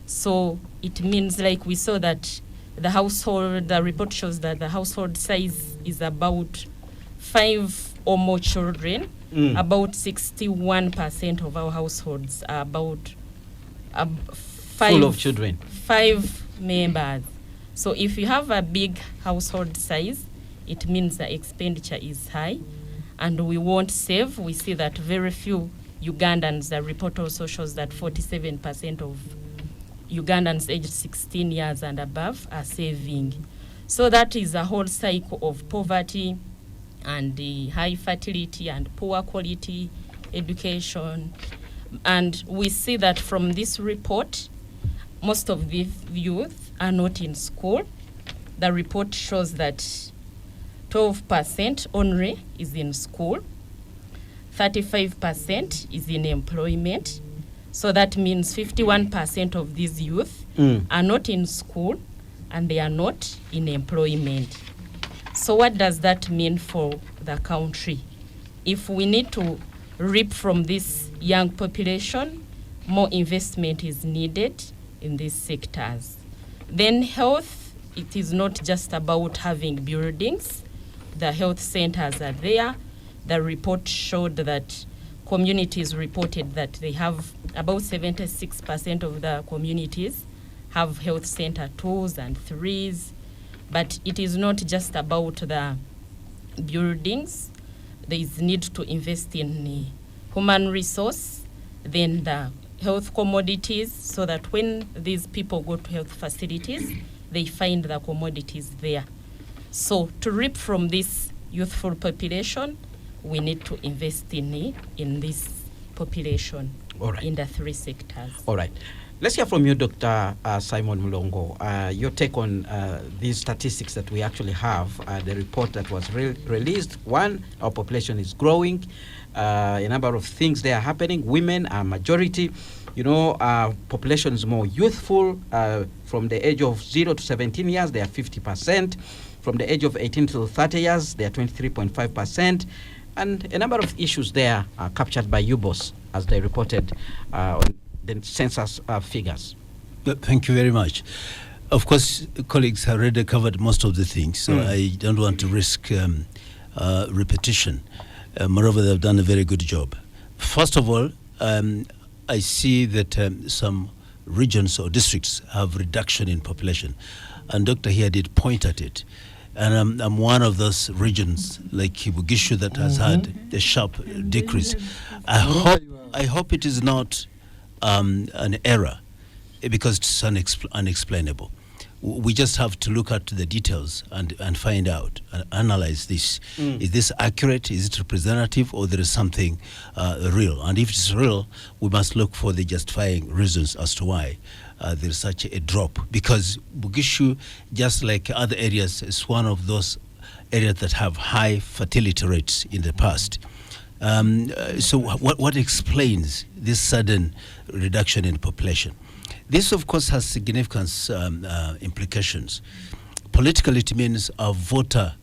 So it means, like we saw that the report shows that the household size is about 5 or more children. About 61% of our households are about 5 full of children. 5 members. So if you have a big household size, it means the expenditure is high, and we won't save. We see that very few Ugandans, the report also shows that 47% of Ugandans aged 16 years and above are saving. So that is a whole cycle of poverty and the high fertility and poor quality education. And we see that from this report, most of these youth are not in school. the report shows that 12% only is in school, 35% is in employment. So that means 51% of these youth are not in school and they are not in employment. So what does that mean for the country? If we need to reap from this young population, more investment is needed in these sectors. Then health, it is not just about having buildings. The health centers are there. The report showed that communities reported that they have about 76% of the communities have health center 2s and 3s. But it is not just about the buildings. There is need to invest in the human resource, then the health commodities, so that when these people go to health facilities, they find the commodities there. So to reap from this youthful population, we need to invest in this population. All right. In the 3 sectors. All right. Let's hear from you, Dr. Simon Mulongo. Your take on these statistics that we actually have, the report that was released. One, our population is growing. A number of things there are happening. Women are majority. You know, our population is more youthful. From the age of 0 to 17 years, they are 50%. From the age of 18 to 30 years, they are 23.5%. And a number of issues there are captured by UBOS, as they reported on the census figures. Thank you very much. Of course, colleagues have already covered most of the things, so I don't want to risk repetition. Moreover, they've done a very good job. First of all, I see that some regions or districts have reduction in population, and Dr. here did point at it. And I'm one of those regions, like Bugishu, that has had a sharp decrease. I hope it is not an error, because it's unexplainable. We just have to look at the details and find out and analyze this. Is this accurate? Is it representative? Or there is something real? And if it's real, we must look for the justifying reasons as to why there is such a drop. Because Bugishu, just like other areas, is one of those areas that have high fertility rates in the past. So what explains this sudden reduction in population? This, of course, has significant implications. Politically, it means our voter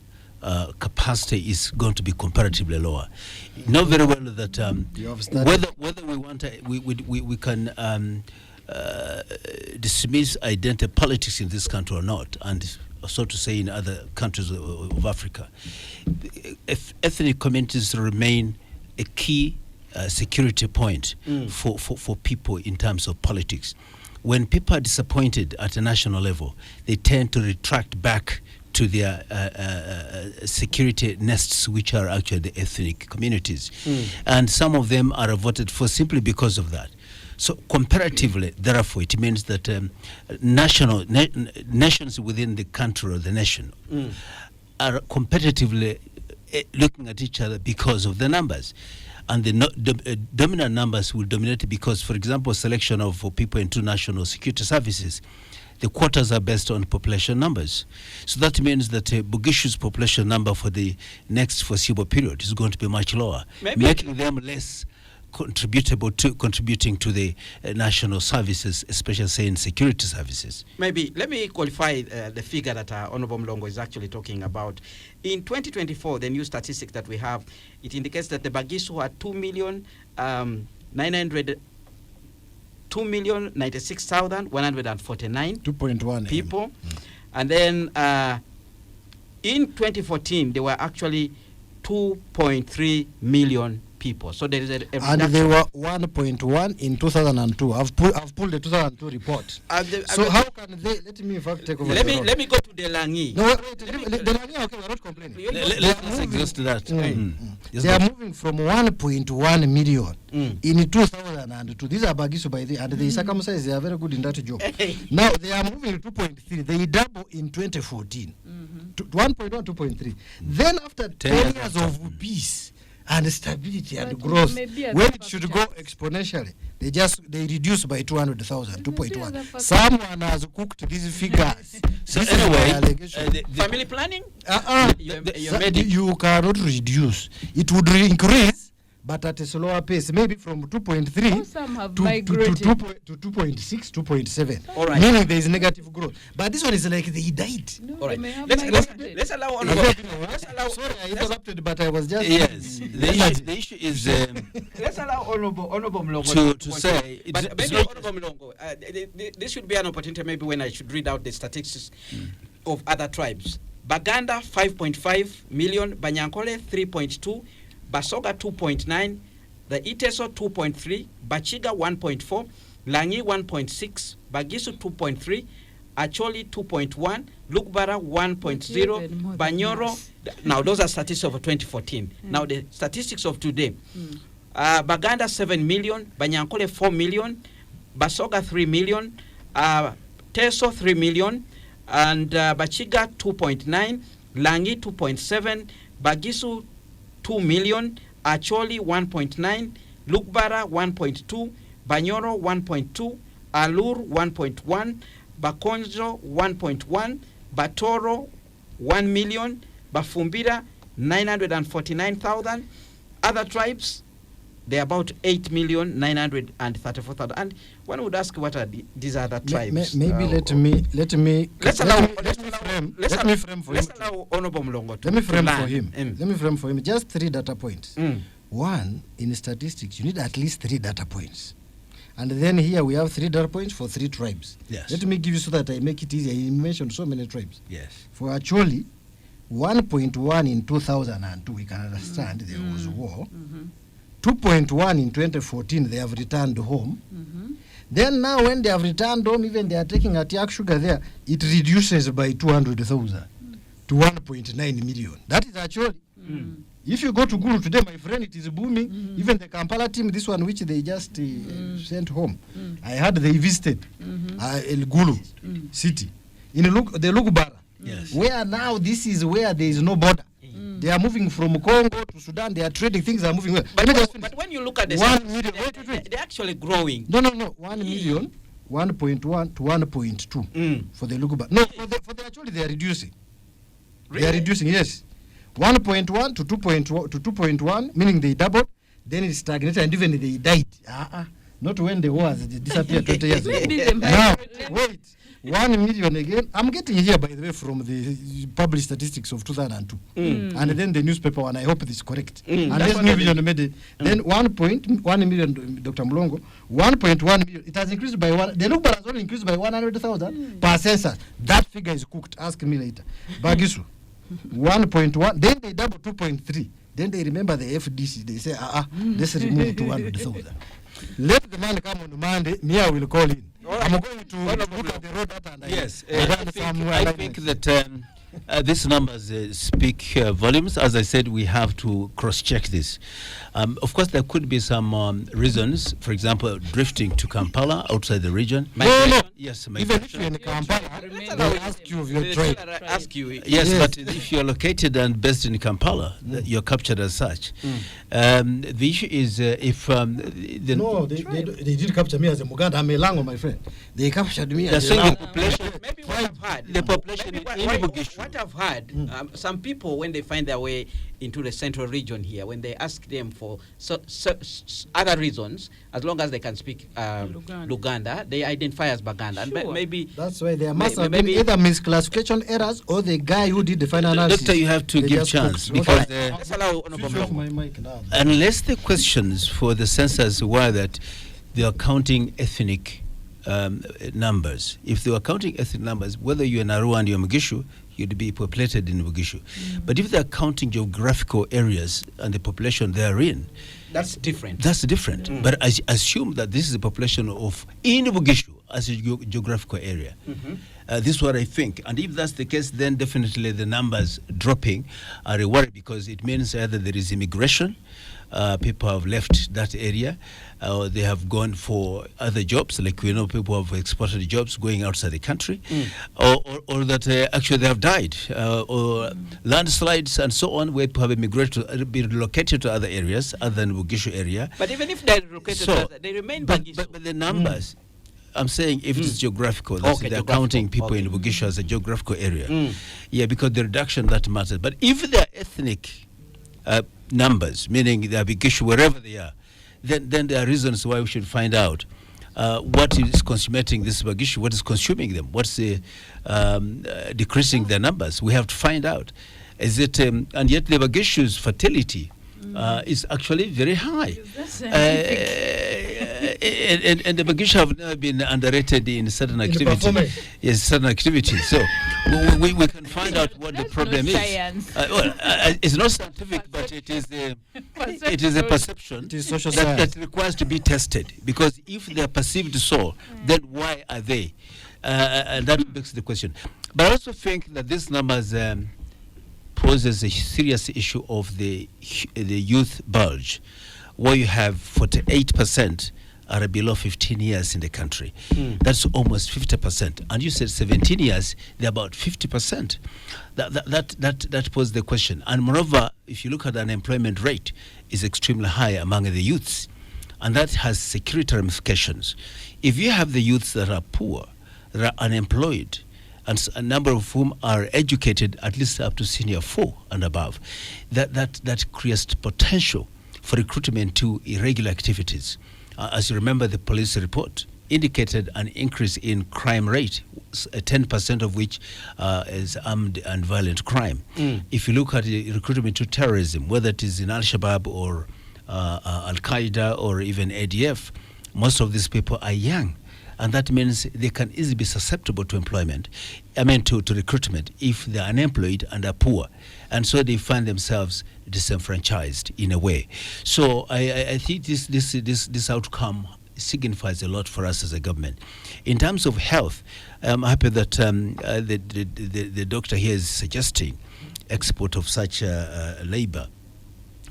capacity is going to be comparatively lower. You know very well that whether we want to, we can dismiss identity politics in this country or not, and so to say in other countries of Africa, ethnic communities remain a key security point for people in terms of politics. When people are disappointed at a national level, they tend to retract back to their security nests, which are actually the ethnic communities. And some of them are voted for simply because of that. So comparatively, therefore, it means that nations within the country or the nation are competitively looking at each other because of the numbers. And the dominant numbers will dominate because, for example, selection of people into national security services, the quotas are based on population numbers. So that means that Bugishu's population number for the next foreseeable period is going to be much lower, making them less contributing to the national services, especially say in security services. Maybe let me qualify the figure that Honorable Mlongo is actually talking about. In 2024, the new statistics that we have, it indicates that the Bagisu are 2,096,149 people. And then in 2014, there were actually 2.3 million people. So there is a and they were 1.1 in 2002. I've pulled the 2002 report. So how can they? Let me in fact take over. Let me go to Delangi. No, wait. Delangi, okay, we're not complaining. Let's exhaust that. They are moving from 1.1 million in 2002. These are Bagisu by the and they circumcised. They are very good in that job. Now they are moving to 2.3. They double in 2014. 1.1, 2.3. Then after 10 years of peace, and stability and But growth. maybe as When a it should go factor. exponentially, they reduce by 200,000, Maybe as a 2.1. factor. Someone has cooked these figures. So This is my anyway, allegation. Family planning? You So made it. you cannot reduce. It would increase, but at a slower pace, maybe from 2.3 Oh, some have to migrated. 2.6, 2.7. All right. Meaning there is negative growth. But this one is like they died. No, All they right. may have Let's migrated. allow I Honorable. don't Let's know. allow. Sorry, I interrupted, but I was just Yes, the issue is Let's allow Honorable Mlongo To continue. say But it's maybe not- Honorable Mlongo, this should be an opportunity maybe when I should read out the statistics of other tribes. Baganda 5.5 million, Banyankole 3.2, Basoga 2.9, the Iteso 2.3, Bachiga 1.4, Langi 1.6, Bagisu 2.3, Acholi 2.1, Lukbara 1.0, Even more than Banyoro. us. Now those are statistics of 2014. Now the statistics of today. Baganda 7 million, Banyankole 4 million, Basoga 3 million, Teso 3 million, and Bachiga 2.9, Langi 2.7, Bagisu 2 million, Acholi 1.9, Lukbara 1.2, Banyoro 1.2, Alur 1.1, Bakonjo 1.1, Batoro 1 million, Bafumbira 949,000. Other tribes, they're about 8,934,000. And one would ask, what are these other tribes? Maybe let me Let's let me frame for him. Let's allow Honorable Mlongo to Let me frame to for learn. him. Let me frame for him just 3 data points. Mm. One, in statistics, you need at least 3 data points. And then here we have 3 data points for 3 tribes. Yes. Let me give you so that I make it easier. You mentioned so many tribes. yes. For actually 1.1 in 2002, we can understand there was war. 2.1 in 2014, they have returned home. Then now when they have returned home, even they are taking a Tiak sugar there, it reduces by 200,000 to 1.9 million. That is actually. If you go to Gulu today, my friend, it is booming. Even the Kampala team, this one which they just sent home, I heard they visited El Gulu city in the Lugubara. Yes. Where now this is where there is no border. They are moving from Congo to Sudan. They are trading. Things are moving well. Let me just finish. But when you look at the 1 stats, million. they're actually growing. No. 1 million, 1.1 to 1.2 for the Lugubara. No, for the actually they are reducing. They are reducing, yes. 1.1 to 2.1, meaning they doubled. Then it stagnated and even they died. Not when the wars disappeared 20 years ago. Maybe they Now, migrated. wait. 1 million again. I'm getting here, by the way, from the published statistics of 2002. And then the newspaper one, I hope it is correct. And That's this what new I million made it. Then 1.1 million, Dr. Mulongo, 1.1 million. It has increased by one. The Lugba has only increased by 100,000 per census. That figure is cooked. Ask me later. Bagisu, 1.1. Then they double 2.3. Then they remember the FDC. They say, let's remove 200,000. Let the man come on Monday. Me, I will call in. I'm going to look at the road data and Yes, I I think that these numbers speak volumes. As I said, we have to cross-check this. Of course, there could be some reasons. For example, drifting to Kampala outside the region. No. Yes, Even if you're in Kampala, they'll ask you of your trade. Ask you. Yes, but if you're located and based in Kampala, you're captured as such. The issue is if the No, they did capture me as a Muganda. I'm a Lango, my friend. They captured me They're as a saying the Lango. population, Maybe what I've heard. the population Maybe in Bugishu. what I've heard, some people, when they find their way into the central region here, when they ask them for other reasons, as long as they can speak Luganda, they identify as Baganda. And Sure. maybe That's why there must have maybe- been either misclassification errors or the guy who did the final analysis. Doctor, you have to They give just chance cooked. because Okay. let's allow Honorable Switch off Mlongo. my mic now. unless the questions for the census were that they are counting ethnic numbers. If they were counting ethnic numbers, whether you're in Arua and you're Mugishu, you'd be populated in Mugishu. But if they're counting geographical areas and the population therein, That's different. that's different. But I assume that this is the population of in Mugishu as a geographical area. This is what I think. And if that's the case, then definitely the numbers dropping are a worry because it means either there is immigration people have left that area. They have gone for other jobs, like we know people have exported jobs going outside the country, or that actually they have died, or landslides and so on, where people have emigrated, been relocated to other areas other than Bugishu area. But even if they're relocated, they remain Bugishu. But the numbers, I'm saying if it's geographical, that's they're counting people in Bugishu as a geographical area. Yeah, because the reduction that matters. But if they're ethnic numbers, meaning they're Bugishu wherever they are, then there are reasons why we should find out what is consummating this Bugishu, what is consuming them, what's decreasing their numbers. We have to find out. Is it, and yet the Bugishu's fertility is actually very high. And the Bugishu have never been underrated in certain activities. Yes, certain activities. So we can find out what the problem is. It's not scientific, but it is a perception that requires to be tested. Because if they are perceived so, then why are they? And that begs the question. But I also think that these numbers poses a serious issue of the youth bulge, where you have 48% are below 15 years in the country. That's almost 50%. And you said 17 years, they're about 50%. That poses the question. And moreover, if you look at the unemployment rate, is extremely high among the youths. And that has security ramifications. If you have the youths that are poor, that are unemployed, and a number of whom are educated at least up to senior 4 and above, that creates potential for recruitment to irregular activities. As you remember, the police report indicated an increase in crime rate, 10% of which is armed and violent crime. If you look at the recruitment to terrorism, whether it is in Al-Shabaab or Al-Qaeda or even ADF, most of these people are young. And that means they can easily be susceptible to to recruitment if they're unemployed and are poor. And so they find themselves disenfranchised in a way. So I think this outcome signifies a lot for us as a government. In terms of health, I'm happy that the doctor here is suggesting export of such labor.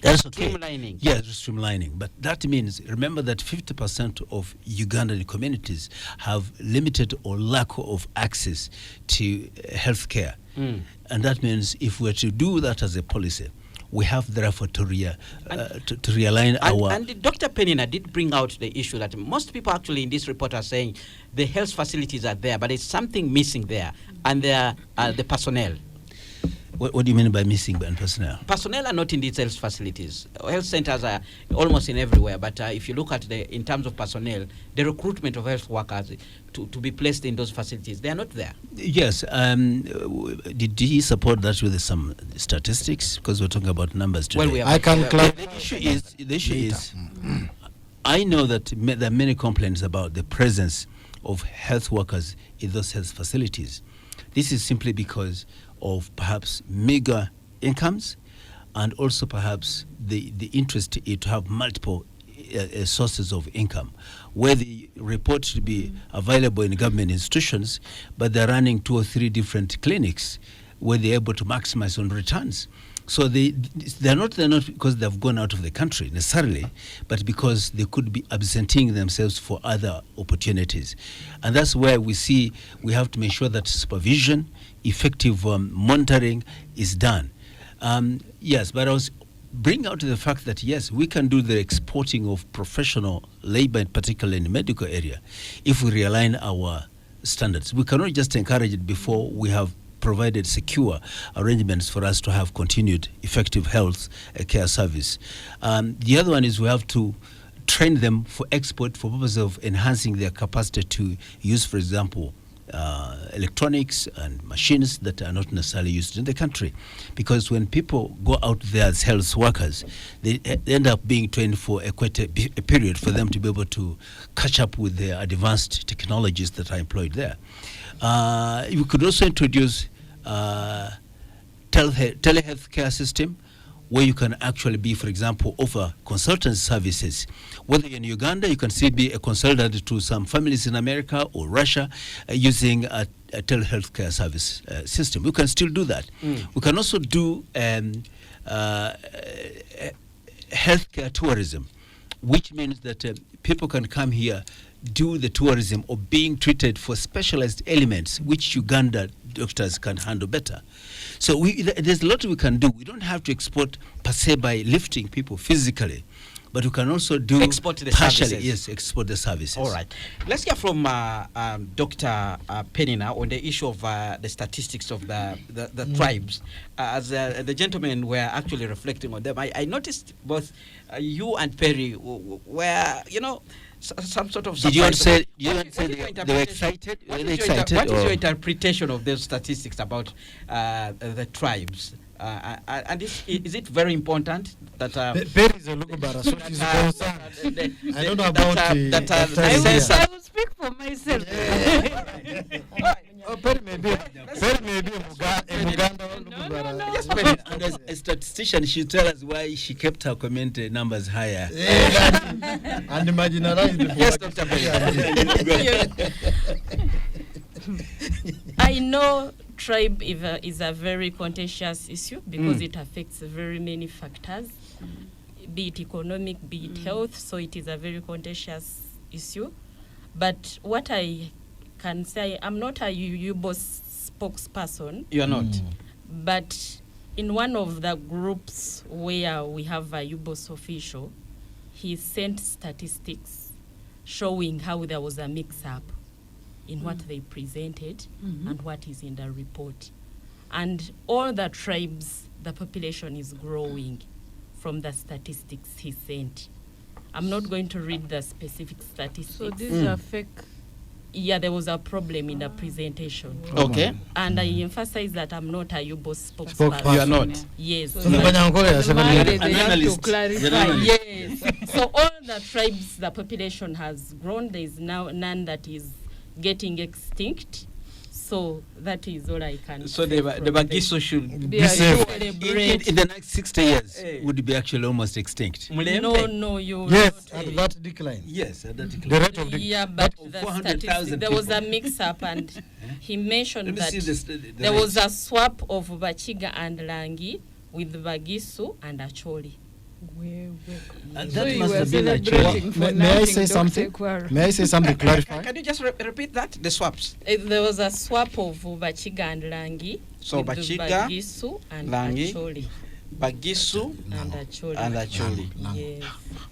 That's okay. Streamlining. Yes, streamlining. But that means, remember that 50% of Ugandan communities have limited or lack of access to health care. And that means if we're to do that as a policy, we have therefore to realign our... And Dr. Penina did bring out the issue that most people actually in this report are saying the health facilities are there, but there's something missing there, and they are the personnel. What do you mean by missing personnel? Personnel are not in these health facilities. Health centers are almost in everywhere, but if you look at in terms of personnel, the recruitment of health workers to be placed in those facilities, they are not there. Yes. Did he support that with some statistics? Because we're talking about numbers today. Well, I can clarify. The issue is, I know that there are many complaints about the presence of health workers in those health facilities. This is simply because of perhaps meager incomes, and also perhaps the interest to have multiple sources of income, where the report should be available in government institutions, but they're running 2 or 3 different clinics where they're able to maximize on returns. So they're not because they've gone out of the country necessarily, but because they could be absenting themselves for other opportunities. And that's where we see we have to make sure that supervision, effective monitoring is done. Yes, but I was bringing out the fact that, yes, we can do the exporting of professional labor, particularly in the medical area, if we realign our standards. We cannot just encourage it before we have provided secure arrangements for us to have continued effective health care service. The other one is we have to train them for export for purpose of enhancing their capacity to use, for example, electronics and machines that are not necessarily used in the country. Because when people go out there as health workers, they end up being trained for quite a period for them to be able to catch up with the advanced technologies that are employed there. You could also introduce telehealth care system, where you can actually be, for example, offer consultancy services. Whether in Uganda, you can still be a consultant to some families in America or Russia using a telehealth care service system. We can still do that. We can also do healthcare tourism, which means that people can come here, do the tourism or being treated for specialized elements which Uganda doctors can handle better. So there's a lot we can do. We don't have to export per se by lifting people physically, but we can also do export the partially. services. Yes, export the services. All right. Let's hear from Dr. Penny now on the issue of the statistics of the tribes. As the gentlemen were actually reflecting on them, I noticed both you and Perry were, some sort of. Did you say What they were excited? What is your interpretation of those statistics about the tribes? And is it very important that Perry is a local bar, so she's concerned. I don't know about I will speak for myself. Perry may be a Uganda. Yes, Perry. And as a statistician, she tell us why she kept her comment numbers higher. And marginalized. Yes, Dr. I know tribe is a very contentious issue because it affects very many factors, be it economic, be it health, so it is a very contentious issue. But what I can say, I'm not a UBOS spokesperson. You are not. But in one of the groups where we have a UBOS official, he sent statistics showing how there was a mix-up in what they presented and what is in the report. And all the tribes, the population is growing from the statistics he sent. I'm not going to read the specific statistics. So these are fake. Yeah, there was a problem in the presentation. Okay. And I emphasize that I'm not a UBOS spokesperson. You are not. Yes. So So the Monday they An have to analyst. clarify. yes. So all the tribes, the population has grown. There is now none that is getting extinct. So that is all I can So say the from Bagiso this. should They are safe. celebrate. In the next 60 years, Hey. would be actually almost extinct. No, you Yes, not, and that decline. Yes, The rate of decline. yeah, but Of the 400,000 statistics, there was a people. mix-up, and he mentioned Let me that see the there was a swap of Bachiga and Langi with Bagisu and Acholi. And So that you must were have been a celebrating for May I nothing, say Dr. something? Kwara. May I say something clarify? Can you just repeat that? The swaps. There was a swap of Bachiga and Langi So with Bachiga, Bagisu and Langi, Acholi. Bagisu And Acholi. and Acholi. Yes.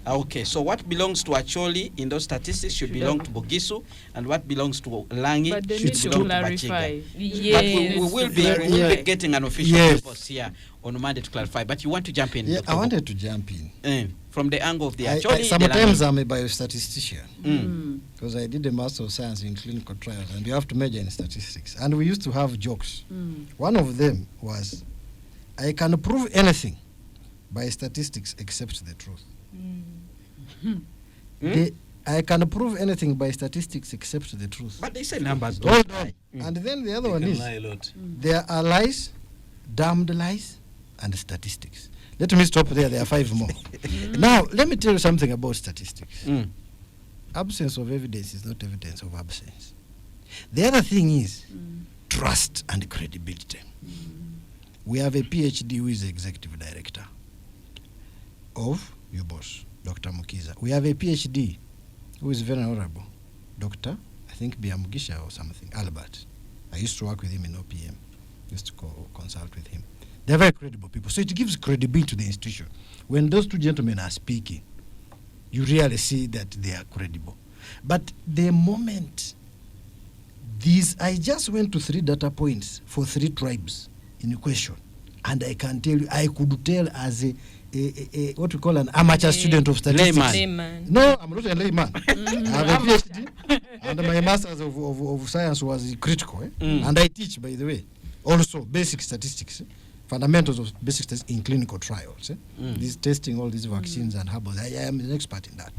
Okay, so what belongs to Acholi in those statistics should belong to Bogisu, and what belongs to Langi But they should need to belong to clarify. Bachiga. Yes. But we will be clarify. getting an official Yes. report here on Monday to clarify. But you want to jump in? Yeah, Dr. I wanted to jump in. From the angle of the Acholi. Sometimes the I'm a biostatistician Langi. because I did a Master of Science in clinical trials, and you have to measure in statistics. And we used to have jokes. One of them was, I can prove anything by statistics except the truth. I can prove anything by statistics except the truth. But they say numbers Hold don't on. lie. And then the other You one can is, lie a lot. there are lies, damned lies, and statistics. Let me stop there. There are 5 more. Now, let me tell you something about statistics. Absence of evidence is not evidence of absence. The other thing is trust and credibility. We have a PhD who is the executive director of UBOS, Dr. Mukiza. We have a PhD who is very honorable, Dr. I think Biamugisha or something, Albert. I used to work with him in OPM, used to consult with him. They're very credible people. So it gives credibility to the institution. When those two gentlemen are speaking, you really see that they are credible. But the moment I just went to 3 data points for 3 tribes in question, and I can tell you, I could tell as a what we call an amateur student of statistics. Layman. No, I'm not a layman. I have a PhD, and my master's of science was critical. And I teach, by the way, also basic statistics, fundamentals of basic statistics in clinical trials. This testing all these vaccines and herbals. I am an expert in that.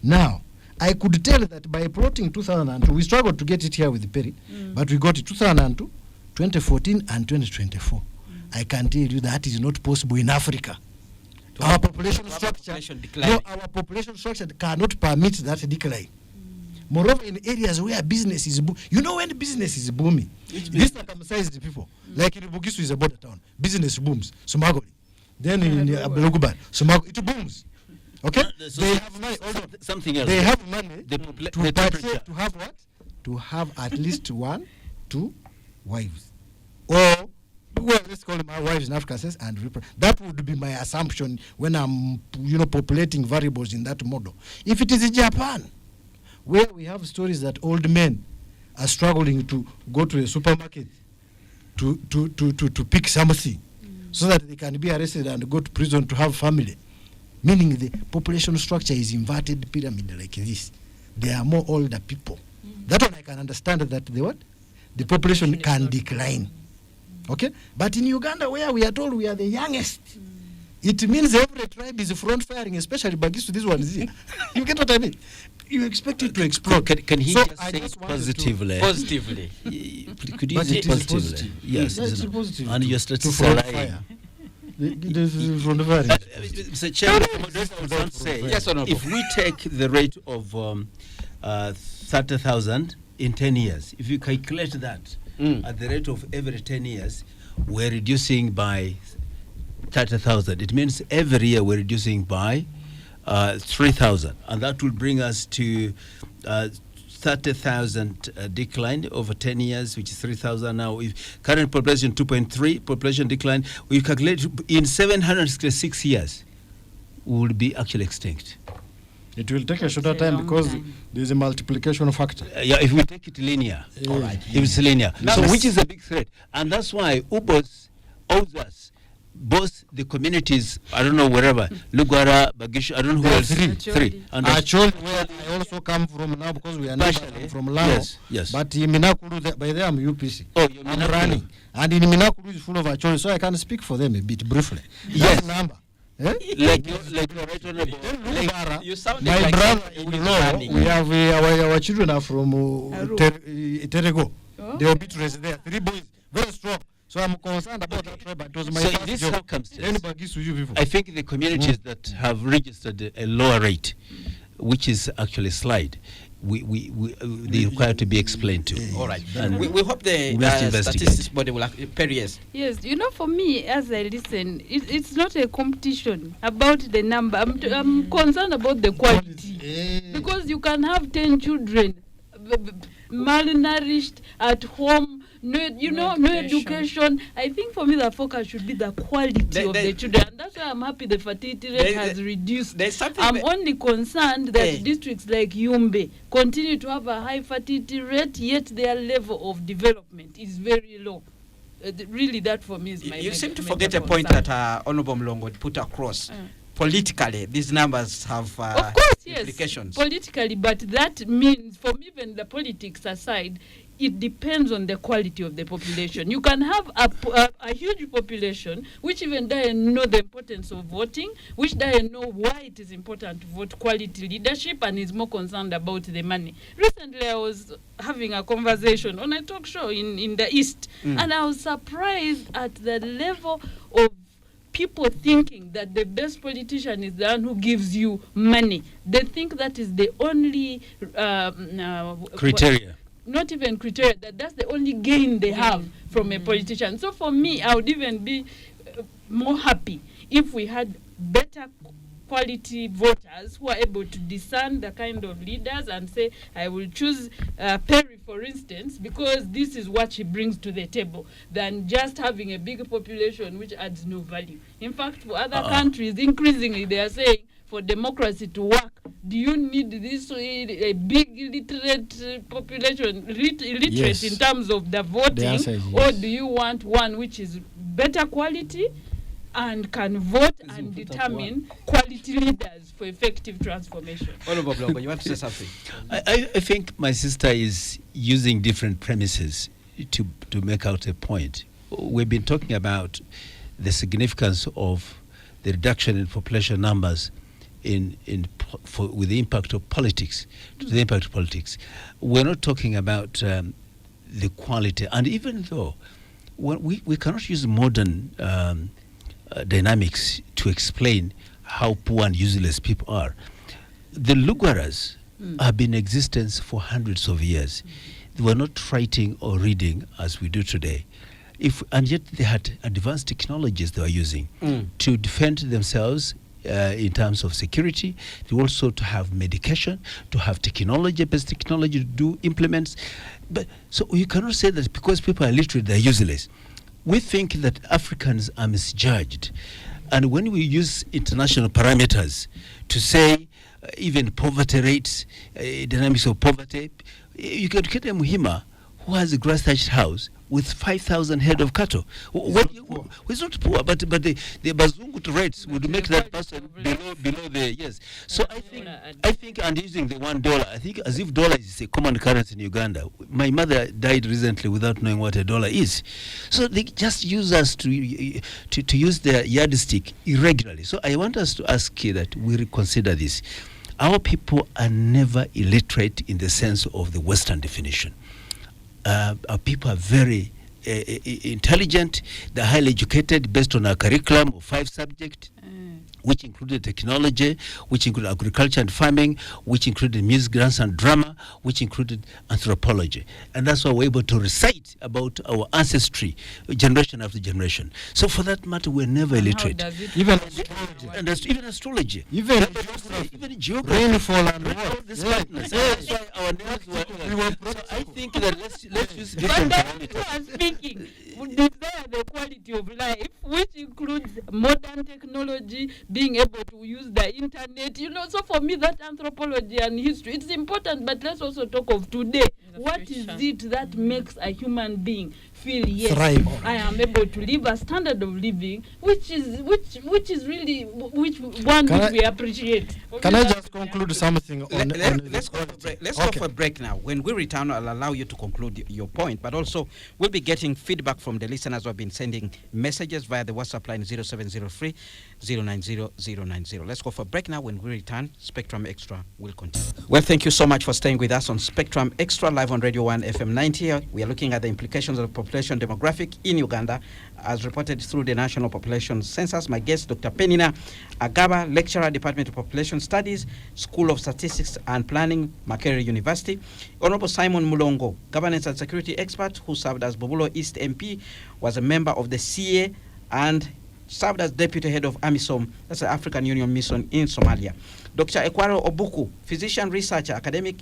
Now, I could tell that by plotting 2002, we struggled to get it here with Perry, but we got it 2002, 2014, and 2024. I can tell you that is not possible in Africa. Our population structure, our population structure cannot permit that decline. Moreover, in areas where business is booming, when business is booming, these circumcised people, like in Bugisu is a border town, business booms, smuggling. then in Beluguban, it booms. Okay? So They have money. Also, something else. they have money The to temperature. to have what? To have at least 1, 2 wives. Or, well, let's call them my wives in Africa says, and that would be my assumption when I'm, populating variables in that model. If it is in Japan, where we have stories that old men are struggling to go to a supermarket to pick something so that they can be arrested and go to prison to have family, meaning the population structure is inverted pyramid like this. There are more older people. That one I can understand that the population can decline. Okay? But in Uganda, where we are told we are the youngest, it means every tribe is front firing, especially Bagisu, this one is here. You get what I mean? You expect it to explode. Can he So just I say just it wanted positively? Positively. Could you But say it is positively? positive. Yes, It's isn't it? positive And to- your to statistics front are lying. fire. This is front firing. Mr. Chairman, I would not say, Yes, Honorable. if we take the rate of 30,000 in 10 years, if you calculate that at the rate of every 10 years, we're reducing by 30,000. It means every year we're reducing by 3,000, and that will bring us to 30,000 decline over 10 years, which is 3,000 now. If current population 2.3, population decline, we calculate in 766 years, we will be actually extinct. It will take a That's shorter a time long because time. there's a multiplication factor. Yeah, if we take it linear. All right. If it's linear. Now So let's- which is a big threat. And that's why UBOS owes us both the communities, I don't know, wherever, Lugwara, Bagishu, I don't know who There are else. three. Three. And Actually, where I also come from now because we are neighbors, Partially, I'm from Lao. yes, yes. But in Minakuru, by there I'm UPC. Oh, you're I'm Minakuru. running. And in Minakuru is full of Acholi, so I can speak for them a bit briefly. Yes. That number. Eh? like your right honorable. Lugara, You sounded my like brother-in-law, running. we have our children are from Aru. Terego. Oh. They were beat there. 3 boys, very strong. So I'm concerned about that tribe. It was my So in first this job. circumstance, Anybody gives to you people. I think the communities that have registered a lower rate, which is actually slide, they require to be explained to. All right. And We hope the we must investigate. statistics body will Perriers. Yes, for me, as I listen, it's not a competition about the number. I'm concerned about the quality. Because you can have 10 children malnourished at home, no education. I think for me the focus should be the quality of the children. And that's why I'm happy the fertility rate has reduced. There's something I'm only concerned that districts like Yumbe continue to have a high fertility rate, yet their level of development is very low. Really, that for me is my You seem to major forget a point concern. that Honorable Mlongo would put across. Politically, these numbers have Of course, yes, implications. politically, but that means, from even the politics aside, it depends on the quality of the population. You can have a huge population which even doesn't know the importance of voting, which doesn't know why it is important to vote quality leadership and is more concerned about the money. Recently, I was having a conversation on a talk show in the East, and I was surprised at the level of people thinking that the best politician is the one who gives you money. They think that is the only criteria. Not even criteria, that's the only gain they have from a politician. So for me, I would even be more happy if we had better quality voters who are able to discern the kind of leaders and say, I will choose Perry, for instance, because this is what she brings to the table, than just having a big population which adds no value. In fact, for other countries, increasingly, they are saying, for democracy to work, do you need this a big illiterate population, illiterate Yes. in terms of the voting, answer is or yes. do you want one which is better quality and can vote and determine quality leaders for effective transformation? Honorable Mlongo, you want to say something? I think my sister is using different premises to make out a point. We've been talking about the significance of the reduction in population numbers with the impact of politics, the impact of politics. We're not talking about the quality, and even though we cannot use modern dynamics to explain how poor and useless people are. The Lugwaras have been in existence for hundreds of years. They were not writing or reading as we do today. and yet they had advanced technologies they were using to defend themselves in terms of security, to also to have medication, to have technology, best technology to do implements. But so you cannot say that because people are literate, they're useless. We think that Africans are misjudged. And when we use international parameters to say even poverty rates, dynamics of poverty, you can get a Muhima who has a grass-thatched house with 5,000 head of cattle. He's not poor, but the Bazungu rates would make that person below the, yes. So I think, and using the $1, I think as if dollar is a common currency in Uganda. My mother died recently without knowing what a dollar is. So they just use us to use their yardstick irregularly. So I want us to ask that we reconsider this. Our people are never illiterate in the sense of the Western definition. Our people are very intelligent, they're highly educated based on our curriculum of 5 subjects, which included technology, which included agriculture and farming, which included music, dance and drama, which included anthropology. And that's why we're able to recite about our ancestry, generation after generation. So for that matter, we're never illiterate. Even astrology. Even geography. Rainfall and all what? this madness. That's why our names were. So I think that let's use But different then parameters. you are speaking, desire the quality of life, which includes modern technology, being able to use the internet. So for me, that anthropology and history, it's important, but let's also talk of today. What is it that makes a human being feel, yes, thrive? I am able to live a standard of living, which is really we appreciate. Can I just conclude something on Let's go for a break now. When we return, I'll allow you to conclude your point, but also we'll be getting feedback from the listeners who have been sending messages via the WhatsApp line 0703 090 090. Let's go for a break now. When we return, Spectrum Extra will continue. Well, thank you so much for staying with us on Spectrum Extra live on Radio 1 FM 90. We are looking at the implications of population demographic in Uganda as reported through the National Population Census. My guest, Dr. Penina Agaba, lecturer, Department of Population Studies, School of Statistics and Planning, Makerere University. Honorable Simon Mulongo, governance and security expert who served as Bobulo East MP, was a member of the CA and served as deputy head of AMISOM, that's the African Union Mission in Somalia. Dr. Ekwaro Obuku, physician, researcher, academic,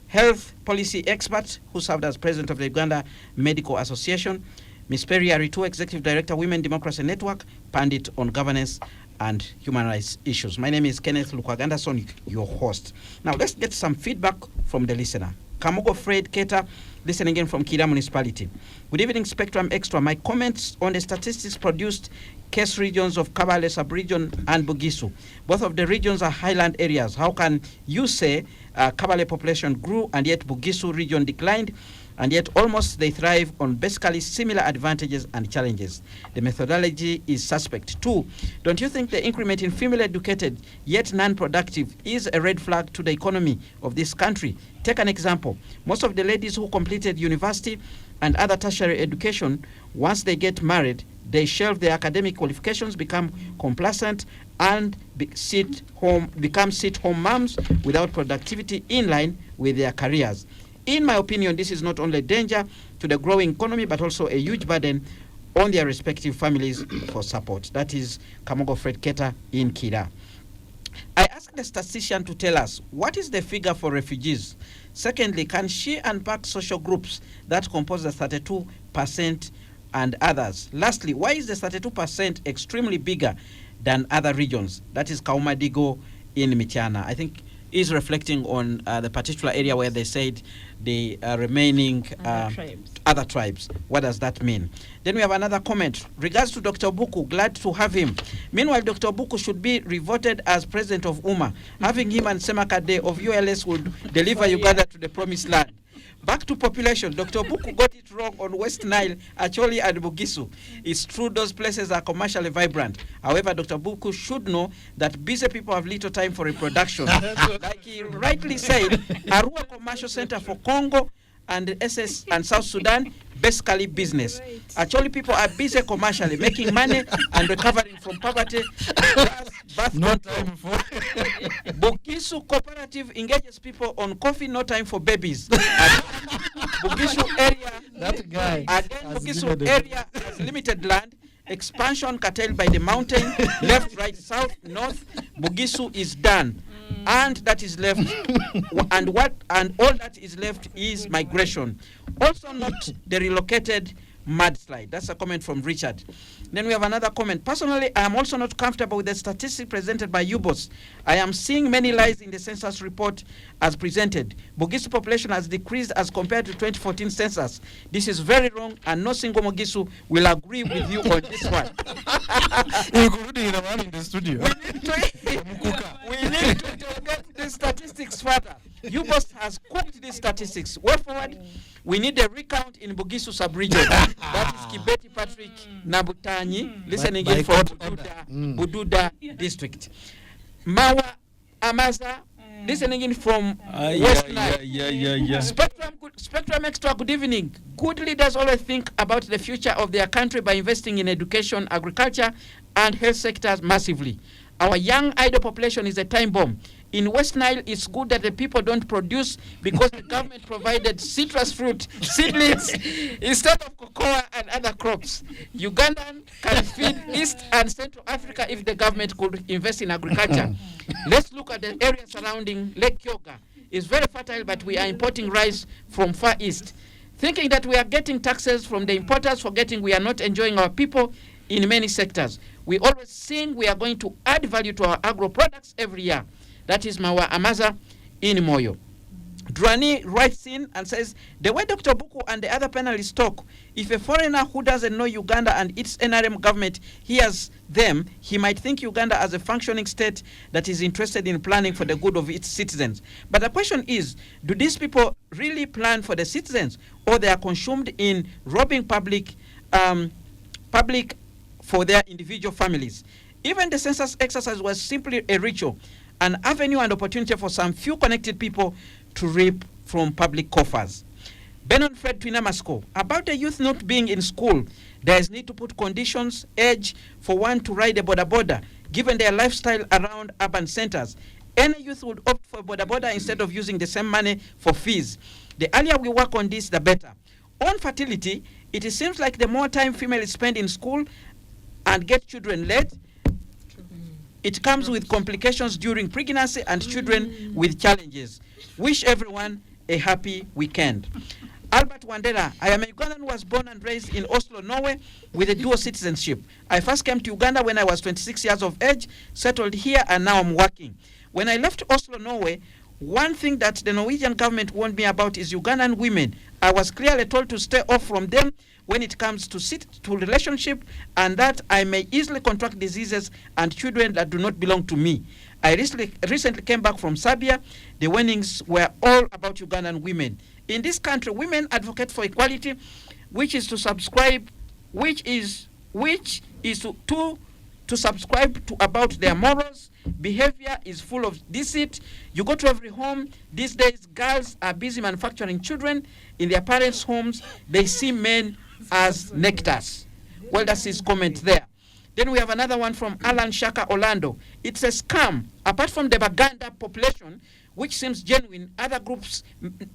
health policy expert who served as president of the Uganda Medical Association. Ms. Perry Aritu, executive director, Women Democracy Network, pundit on governance and human rights issues. My name is Kenneth Lukwagandason, your host. Now let's get some feedback from the listener. Kamugo Fred Keta, listening in from Kira Municipality. Good evening, Spectrum Extra. My comments on the statistics produced case regions of Kabale sub-region and Bugisu. Both of the regions are highland areas. How can you say Kabale population grew and yet Bugisu region declined, and yet almost they thrive on basically similar advantages and challenges? The methodology is suspect. 2, don't you think the increment in female educated yet non-productive is a red flag to the economy of this country? Take an example. Most of the ladies who completed university and other tertiary education, once they get married, they shelve their academic qualifications, become complacent, and become sit-home moms without productivity in line with their careers. In my opinion, this is not only a danger to the growing economy, but also a huge burden on their respective families for support. That is Kamogo Fred Keta in Kira. I asked the statistician to tell us what is the figure for refugees. Secondly, can she unpack social groups that compose the 32% and others? Lastly, why is the 32% extremely bigger than other regions? That is Kaumadigo in Mityana. I think is reflecting on the particular area where they said the remaining other tribes. What does that mean? Then we have another comment. Regards to Dr. Buku, glad to have him. Meanwhile, Dr. Buku should be revoted as president of UMA. Having him and Semakade of ULS would deliver Uganda to the promised land. Back to population, Dr. Buku got it wrong on West Nile, Acholi and Bugisu. It's true those places are commercially vibrant. However, Dr. Buku should know that busy people have little time for reproduction. Like he rightly said, Arua Commercial Center for Congo and SS and South Sudan, basically business. Actually, people are busy commercially, making money and recovering from poverty. Birth No control. time for Bugisu Cooperative engages people on coffee, no time for babies. Bugisu area, That guy again, has Bugisu given area has limited land, expansion curtailed by the mountain, left, right, south, north. Bugisu is done. And that is left, and all that is left is migration. Also not the relocated mudslide. That's a comment from Richard. Then we have another comment. Personally, I am also not comfortable with the statistics presented by UBOS. I am seeing many lies in the census report as presented. Bugisu population has decreased as compared to 2014 census. This is very wrong, and no single Bugisu will agree with you on this one. Including the one in the studio. We need to get the statistics further. UBOS has cooked these statistics. Well forward, we need a recount in Bugisu sub-region. That is Kibeti Patrick Nabutanyi, listening in from Bududa district. Mawa Amaza, listening in from West Nile. Spectrum Xtra, good evening. Good leaders always think about the future of their country by investing in education, agriculture, and health sectors massively. Our young idle population is a time bomb. In West Nile, it's good that the people don't produce because the government provided citrus fruit seedlings instead of cocoa and other crops. Ugandan can feed East and Central Africa if the government could invest in agriculture. Let's look at the area surrounding Lake Kyoga. It's very fertile, but we are importing rice from Far East. Thinking that we are getting taxes from the importers, forgetting we are not enjoying our people in many sectors. We always sing we are going to add value to our agro products every year. That is Mawa Amaza in Moyo. Drani writes in and says, the way Dr. Buku and the other panelists talk, if a foreigner who doesn't know Uganda and its NRM government hears them, he might think Uganda as a functioning state that is interested in planning for the good of its citizens. But the question is, do these people really plan for the citizens, or they are consumed in robbing public for their individual families? Even the census exercise was simply a ritual, an avenue and opportunity for some few connected people to reap from public coffers. Benon Fred Twinamasko, about the youth not being in school, there is need to put conditions, age for one to ride a boda, given their lifestyle around urban centers. Any youth would opt for boda instead of using the same money for fees. The earlier we work on this, the better. On fertility, it seems like the more time females spend in school and get children led, it comes with complications during pregnancy and children with challenges. Wish everyone a happy weekend. Albert Wandera, I am a Ugandan who was born and raised in Oslo, Norway, with a dual citizenship. I first came to Uganda when I was 26 years of age, settled here, and now I'm working. When I left Oslo, Norway, one thing that the Norwegian government warned me about is Ugandan women. I was clearly told to stay off from them when it comes to relationship, and that I may easily contract diseases and children that do not belong to me. I recently came back from Serbia. The warnings were all about Ugandan women. In this country, women advocate for equality, which is to subscribe to about their morals. Behavior is full of deceit. You go to every home these days, girls are busy manufacturing children in their parents' homes. They see men as nectars. Well, that's his comment there. Then we have another one from Alan Shaka Orlando. It's a scam. Apart from the Baganda population, which seems genuine, other groups'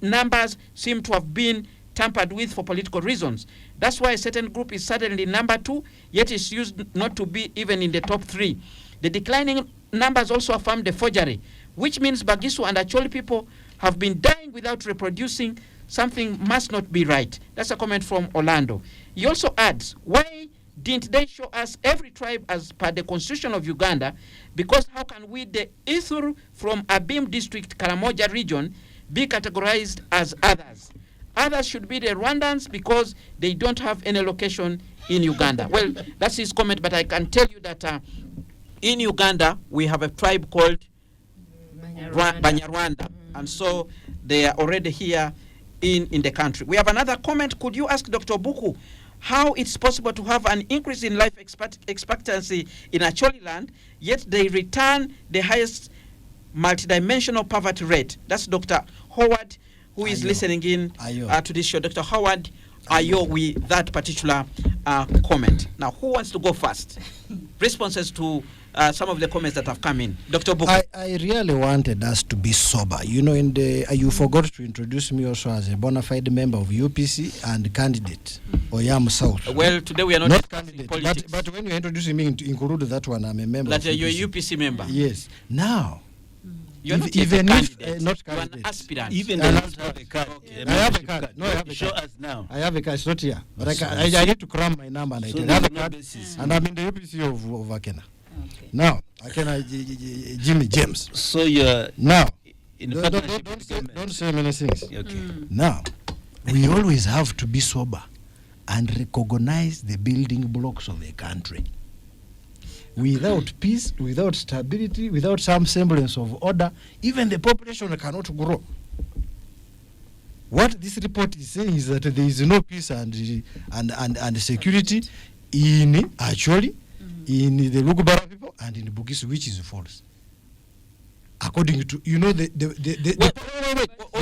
numbers seem to have been tampered with for political reasons. That's why a certain group is suddenly number 2, yet is used not to be even in the top 3. The declining numbers also affirm the forgery, which means Bagisu and Acholi people have been dying without reproducing. Something must not be right. That's a comment from Orlando. He also adds, why didn't they show us every tribe as per the constitution of Uganda? Because how can we, the Ithur from Abim district, Karamoja region, be categorized as others? Others should be the Rwandans because they don't have any location in Uganda. Well, that's his comment, but I can tell you that in Uganda, we have a tribe called Banyarwanda. And so they are already here in the country. We have another comment. Could you ask Dr. Buku how it's possible to have an increase in life expectancy in Acholi land, yet they return the highest multidimensional poverty rate? That's Dr. Howard, who is listening in to this show. Dr. Howard Ayo with that particular comment. Now, who wants to go first? Responses to some of the comments that have come in. Dr. Buku. I really wanted us to be sober. You know, you forgot to introduce me also as a bona fide member of UPC and candidate, Oyam South. Well, today we are not candidate, politics. but when you're introducing me, to include that one, I'm a member. That of you're a UPC. UPC member. Yes. Now, You're not even yet a if candidate. not You are an candidate. aspirant. Even And they that's don't have a card. Okay. a I have a membership card. No, I have a Show card. us now. I have a card. It's not here. But That's I need to cram my number and I So tell you. I have a there's no card. basis. And I'm in the UPC of Akena. Okay. Now, Akena Jimmy James. So you're Now, in don't, partnership don't, with say, government. don't say many things. Okay. Now, we always have to be sober and recognize the building blocks of a country. Without peace, without stability, without some semblance of order, even the population cannot grow. What this report is saying is that there is no peace and security in the Lugubara people and in Bugisu, which is false. According to the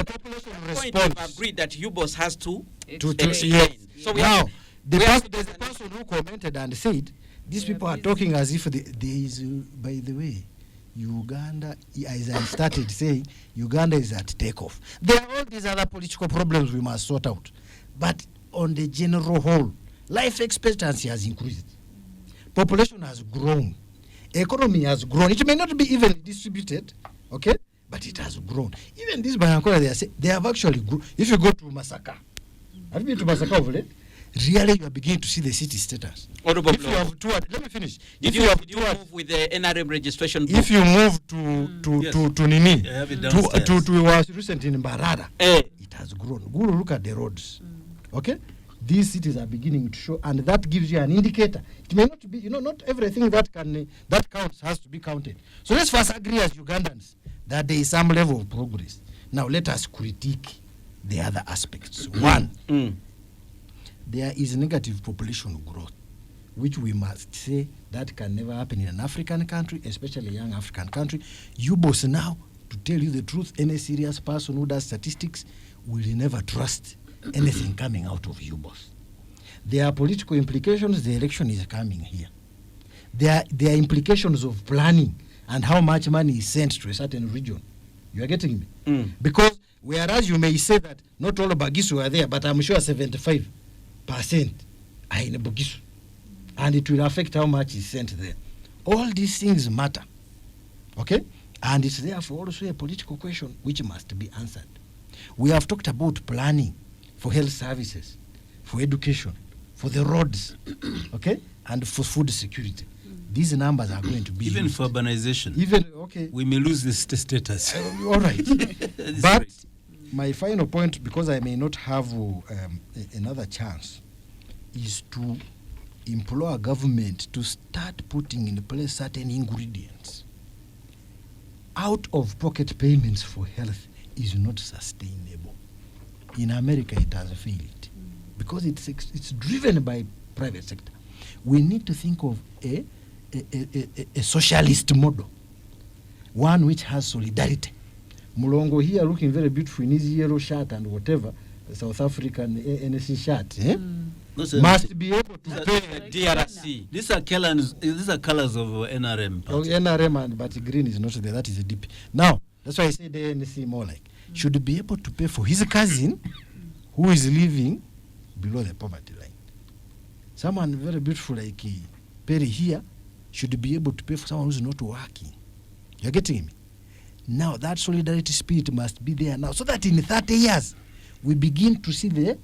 population response. We've agreed that UBOS has to to explain. yes. So we Now, have, there's a person who commented and said, these people are talking as if there is, by the way, Uganda, as I started saying, Uganda is at takeoff. There are all these other political problems we must sort out. But on the general whole, life expectancy has increased. Population has grown. Economy has grown. It may not be evenly distributed, okay? But it has grown. Even this Bayankola, they have actually grown. If you go to Masaka, have you been to Masaka over there? Really, you are beginning to see the city status. Honorable If you have toured, let me finish. Did you move with the NRM registration book? If you move Yes. to Nini, I have it to downstairs. was recent in Mbarara, Eh. it has grown. Go look at the roads. Okay, these cities are beginning to show, and that gives you an indicator. It may not be, not everything that counts has to be counted. So let's first agree as Ugandans that there is some level of progress. Now let us critique the other aspects. One, there is negative population growth, which we must say that can never happen in an African country, especially a young African country. UBOS now, to tell you the truth, any serious person who does statistics will never trust anything coming out of UBOS. There are political implications. The election is coming here. There are implications of planning and how much money is sent to a certain region. You are getting me? Because whereas you may say that not all Bagisu are there, but I'm sure 75% are in Bugisu, and it will affect how much is sent there. All these things matter, okay? And it's therefore also a political question which must be answered. We have talked about planning for health services, for education, for the roads, okay, and for food security. These numbers are going to be Even used. for urbanization. Even okay. We may lose this status. All right. That is But great. my final point, because I may not have another chance, is to implore government to start putting in place certain ingredients. Out of pocket payments for health is not sustainable. In America, it has failed because it's driven by private sector. We need to think of a socialist model, one which has solidarity. Mulongo here looking very beautiful in his yellow shirt and whatever, the South African NSC shirt, must be able to pay DRC. These are colors of NRM. party. NRM, but green is not there. That is a DP. Now, that's why I say the NSC more like should be able to pay for his cousin who is living below the poverty line. Someone very beautiful like Perry here should be able to pay for someone who's not working. You're getting me? Now that solidarity spirit must be there now, so that in 30 years we begin to see to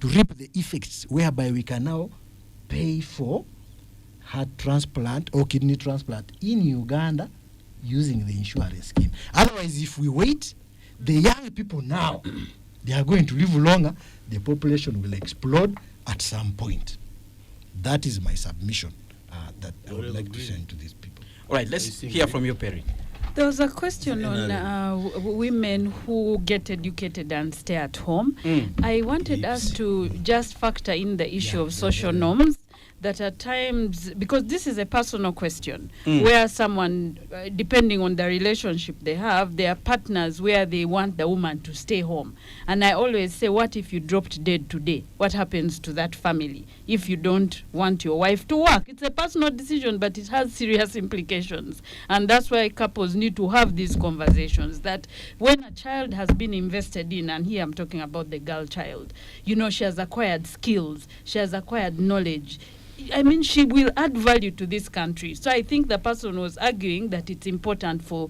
reap the effects, whereby we can now pay for heart transplant or kidney transplant in Uganda using the insurance scheme. Otherwise, if we wait, the young people now they are going to live longer. The population will explode at some point. That is my submission that I would like to send to these people. All right, let's hear from you, Perry. There was a question on women who get educated and stay at home. I wanted us to just factor in the issue of social norms, that at times, because this is a personal question, where someone, depending on the relationship they have, they are partners where they want the woman to stay home. And I always say, what if you dropped dead today? What happens to that family if you don't want your wife to work? It's a personal decision, but it has serious implications. And that's why couples need to have these conversations, that when a child has been invested in, and here I'm talking about the girl child, you know, she has acquired skills, she has acquired knowledge. I mean, she will add value to this country. So I think the person was arguing that it's important for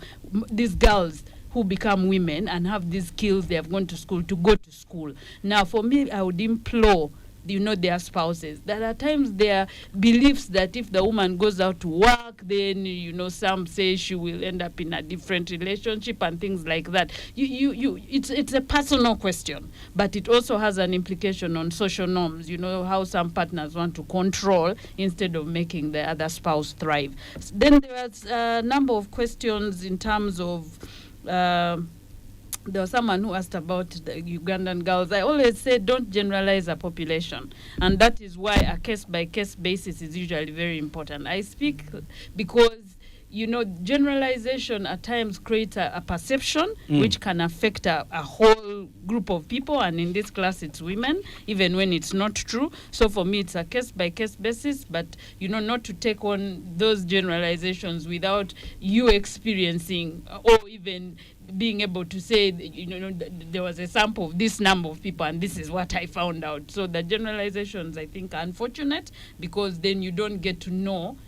these girls who become women and have these skills, they have gone to school, to go to school. Now, for me, I would implore, you know, their spouses, that at times there are beliefs that if the woman goes out to work, then, you know, some say she will end up in a different relationship and things like that. It's a personal question, but it also has an implication on social norms, you know, how some partners want to control instead of making the other spouse thrive. Then there was a number of questions in terms of there was someone who asked about the Ugandan girls. I always say don't generalize a population. And that is why a case-by-case basis is usually very important. I speak because, you know, generalization at times creates a perception which can affect a whole group of people. And in this class, it's women, even when it's not true. So for me, it's a case-by-case basis. But, you know, not to take on those generalizations without you experiencing or even being able to say, you know, there was a sample of this number of people and this is what I found out. So the generalizations, I think, are unfortunate because then you don't get to know,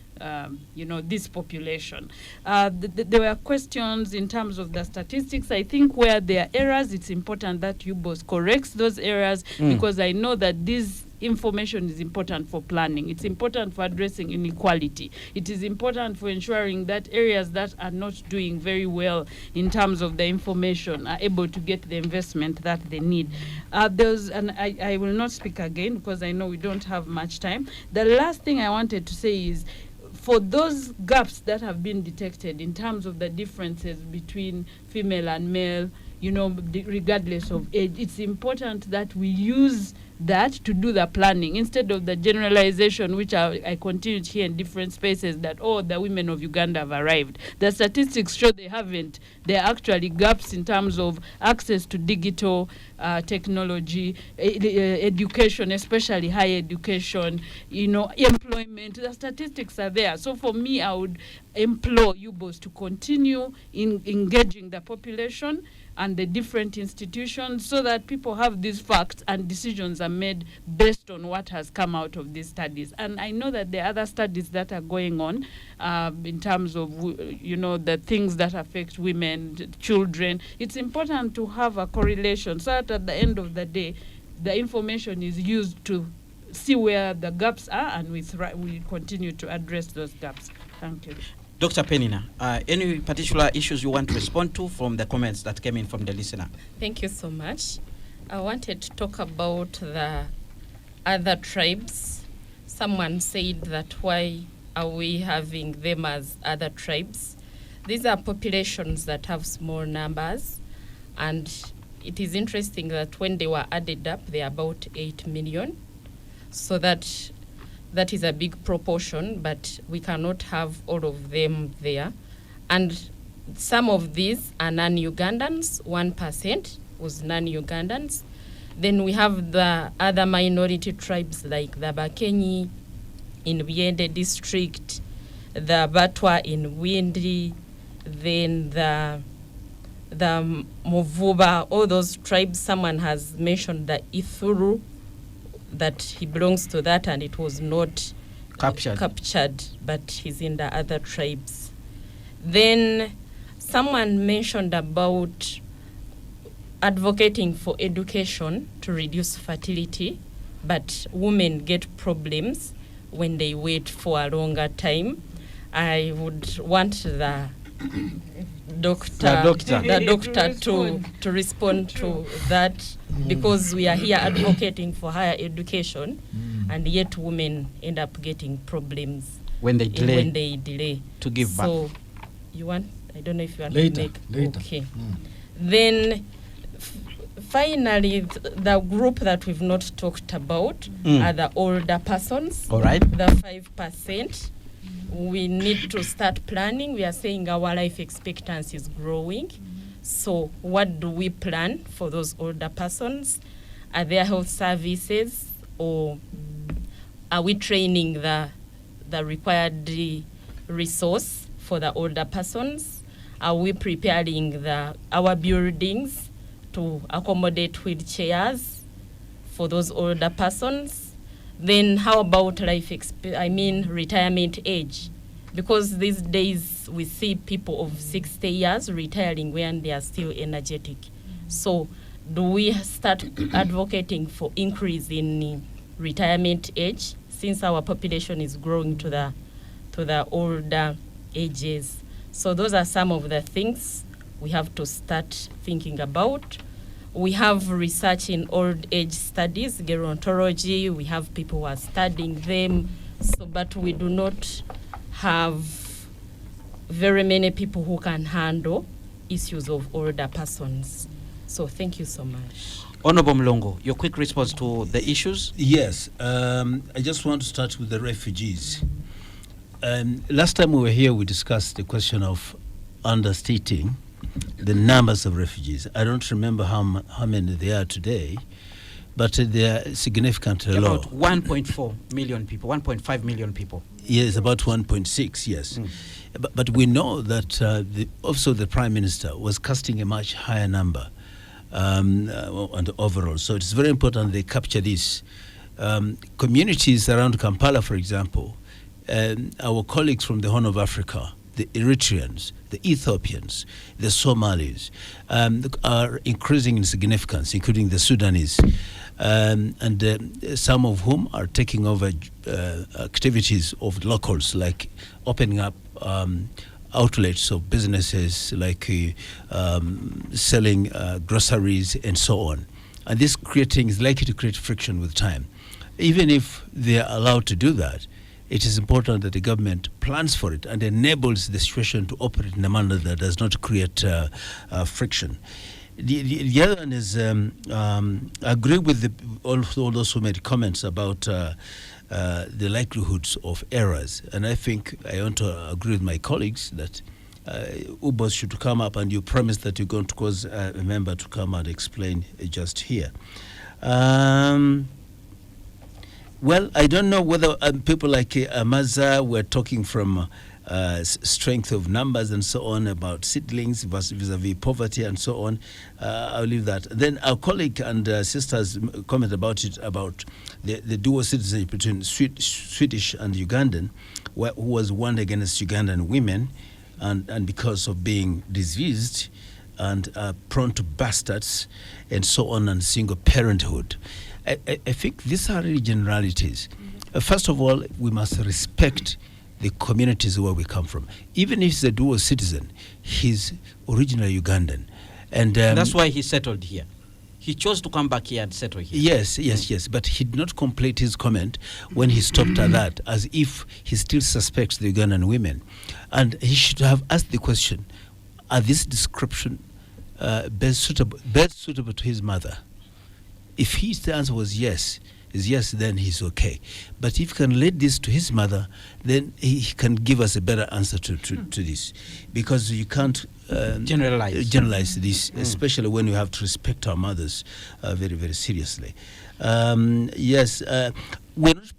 you know, this population. There were questions in terms of the statistics. I think where there are errors, it's important that you both correct those errors because I know that this information is important for planning. It's important for addressing inequality. It is important for ensuring that areas that are not doing very well in terms of the information are able to get the investment that they need. And I will not speak again because I know we don't have much time. The last thing I wanted to say is, for those gaps that have been detected in terms of the differences between female and male, you know, regardless of age, it's important that we use that to do the planning instead of the generalization, which I continue to hear in different spaces, that, oh, the women of Uganda have arrived. The statistics show they haven't. There are actually gaps in terms of access to digital technology, education, especially higher education, you know, employment. The statistics are there. So for me, I would implore you both to continue in engaging the population and the different institutions so that people have these facts and decisions are made based on what has come out of these studies. And I know that there are other studies that are going on in terms of, you know, the things that affect women, children. It's important to have a correlation so that at the end of the day, the information is used to see where the gaps are and we continue to address those gaps. Thank you. Dr. Penina, any particular issues you want to respond to from the comments that came in from the listener? Thank you so much. I wanted to talk about the other tribes. Someone said that why are we having them as other tribes? These are populations that have small numbers, and it is interesting that when they were added up, they are about 8 million. So that is a big proportion, but we cannot have all of them there. And some of these are non-Ugandans, 1% was non-Ugandans. Then we have the other minority tribes like the Bakenyi in Biende district, the Batwa in Windi, then the Movuba, all those tribes. Someone has mentioned the Ithuru, that he belongs to that, and it was not captured, but he's in the other tribes. Then someone mentioned about advocating for education to reduce fertility, but women get problems when they wait for a longer time. I would want the doctor to respond to that, because we are here advocating for higher education, and yet women end up getting problems when they delay to give birth. So you want, I don't know if you want later. Okay. Then finally, the group that we've not talked about are the older persons. All right. The 5%. We need to start planning. We are saying our life expectancy is growing. So what do we plan for those older persons? Are there health services, or are we training the required resource for the older persons? Are we preparing our buildings to accommodate wheelchairs for those older persons? Then how about retirement age? Because these days we see people of 60 years retiring when they are still energetic. So do we start advocating for increase in retirement age, since our population is growing to the older ages? So those are some of the things we have to start thinking about. We have research in old age studies, gerontology. We have people who are studying them. So, but we do not have very many people who can handle issues of older persons. So thank you so much. Honorable Mlongo, your quick response to the issues? Yes, I just want to start with the refugees. Last time we were here, we discussed the question of understating the numbers of refugees. I don't remember how many there are today, but they are significantly low. About 1.4 million people, 1.5 million people. Yes, about 1.6, yes. But we know that also the Prime Minister was casting a much higher number and overall. So it's very important they capture this. Communities around Kampala, for example, our colleagues from the Horn of Africa, the Eritreans, the Ethiopians, the Somalis are increasing in significance, including the Sudanese, and some of whom are taking over activities of locals, like opening up outlets of businesses, like selling groceries and so on. And this is likely to create friction with time. Even if they are allowed to do that, it is important that the government plans for it and enables the situation to operate in a manner that does not create friction. The other one is, I agree with all those who made comments about the likelihoods of errors. And I think I want to agree with my colleagues that Ubos should come up, and you promised that you're going to cause a member to come and explain just here. Well, I don't know whether people like Amaza were talking from strength of numbers and so on about seedlings vis-a-vis poverty and so on. I'll leave that. Then our colleague and sisters comment about it, about the dual citizenship between Swedish and Ugandan, who was warned against Ugandan women, and because of being diseased and prone to bastards and so on, and single parenthood. I think these are really generalities. First of all, we must respect the communities where we come from. Even if he's a dual citizen, he's originally Ugandan. And that's why he settled here. He chose to come back here and settle here. Yes. But he did not complete his comment when he stopped at that, as if he still suspects the Ugandan women. And he should have asked the question, are this description best suitable to his mother? If his answer was yes, then he's okay. But if he can relate this to his mother, then he can give us a better answer to this. Because you can't generalize this, especially when you have to respect our mothers very, very seriously. Yes, we're not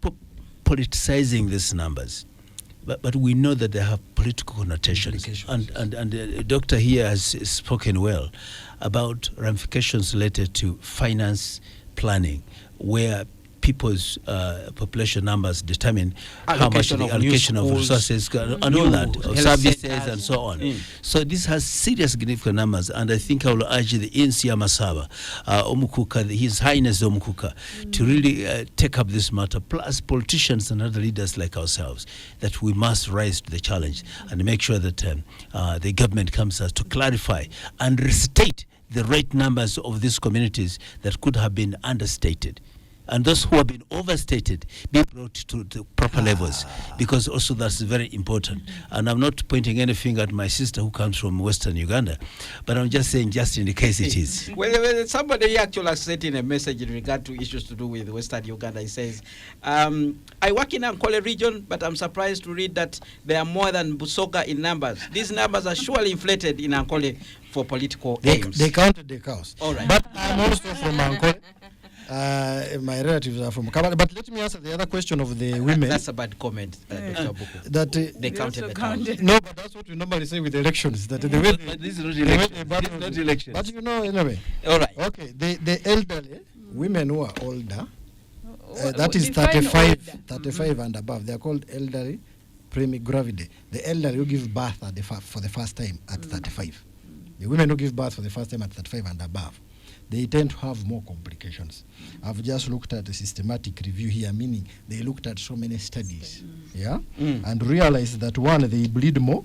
politicizing these numbers, but we know that they have political connotations. And the doctor here has spoken well about ramifications related to finance planning, where people's population numbers determine how much the allocation of resources and all that, of services and so on. So this has serious significant numbers, and I think I will urge the ANC Amasaba, Omukuka, His Highness Omukuka, to really take up this matter, plus politicians and other leaders like ourselves, that we must rise to the challenge and make sure that the government comes to clarify and restate the right numbers of these communities that could have been understated. and those who have been overstated be brought to the proper levels, because also that's very important. And I'm not pointing any finger at my sister who comes from Western Uganda, but I'm just saying, just in the case it is. Well, somebody actually sent in a message in regard to issues to do with Western Uganda. He says, I work in Ankole region, but I'm surprised to read that there are more than Busoga in numbers. These numbers are surely inflated in Ankole for political aims. They counted the cows. All right. But I'm also from Ankole. My relatives are from Kabale. But let me answer the other question of the women. That's a bad comment, Dr. Buku. That They counted the cows. no, but that's what we normally say with elections. That the way But this is not election. This is not election. But you know, anyway. All right. Okay, the elderly, women who are older, that is Define 35 and above. They are called elderly primigravide. The elderly who give birth at for the first time at 35. The women who give birth for the first time at 35 and above, they tend to have more complications. I've just looked at a systematic review here, meaning they looked at so many studies, and realized that one, they bleed more.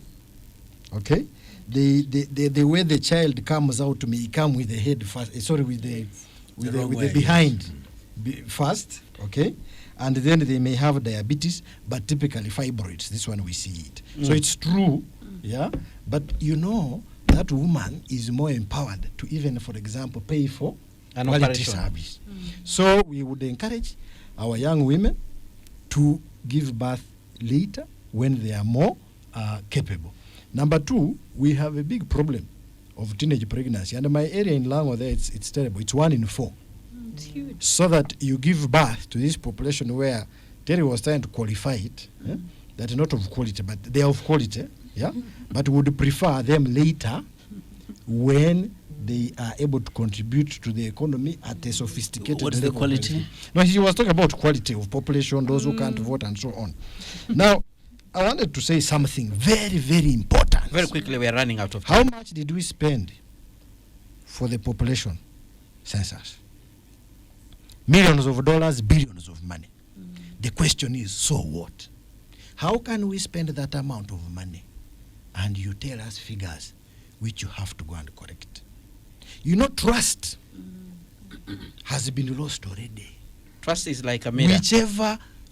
Okay, the way the child comes out may come with the head first. With the behind first. Okay, and then they may have diabetes, but typically fibroids. This one we see it. So it's true, but you know, that woman is more empowered to even, for example, pay for an quality operation. service. So we would encourage our young women to give birth later when they are more capable. Number two, we have a big problem of teenage pregnancy. And my area in Lango there, it's terrible. It's 1 in 4. It's huge. So that you give birth to this population where Terry was trying to qualify it, that not of quality, but they are of quality, but would prefer them later when they are able to contribute to the economy at a sophisticated What is the level. quality? No, he was talking about quality of population, those who can't vote and so on. Now, I wanted to say something very, very important. Very quickly, we are running out of time. How much did we spend for the population census? Millions of dollars, billions of money. The question is, so what? How can we spend that amount of money and you tell us figures which you have to go and correct? You know, trust has been lost already. Trust is like a mirror.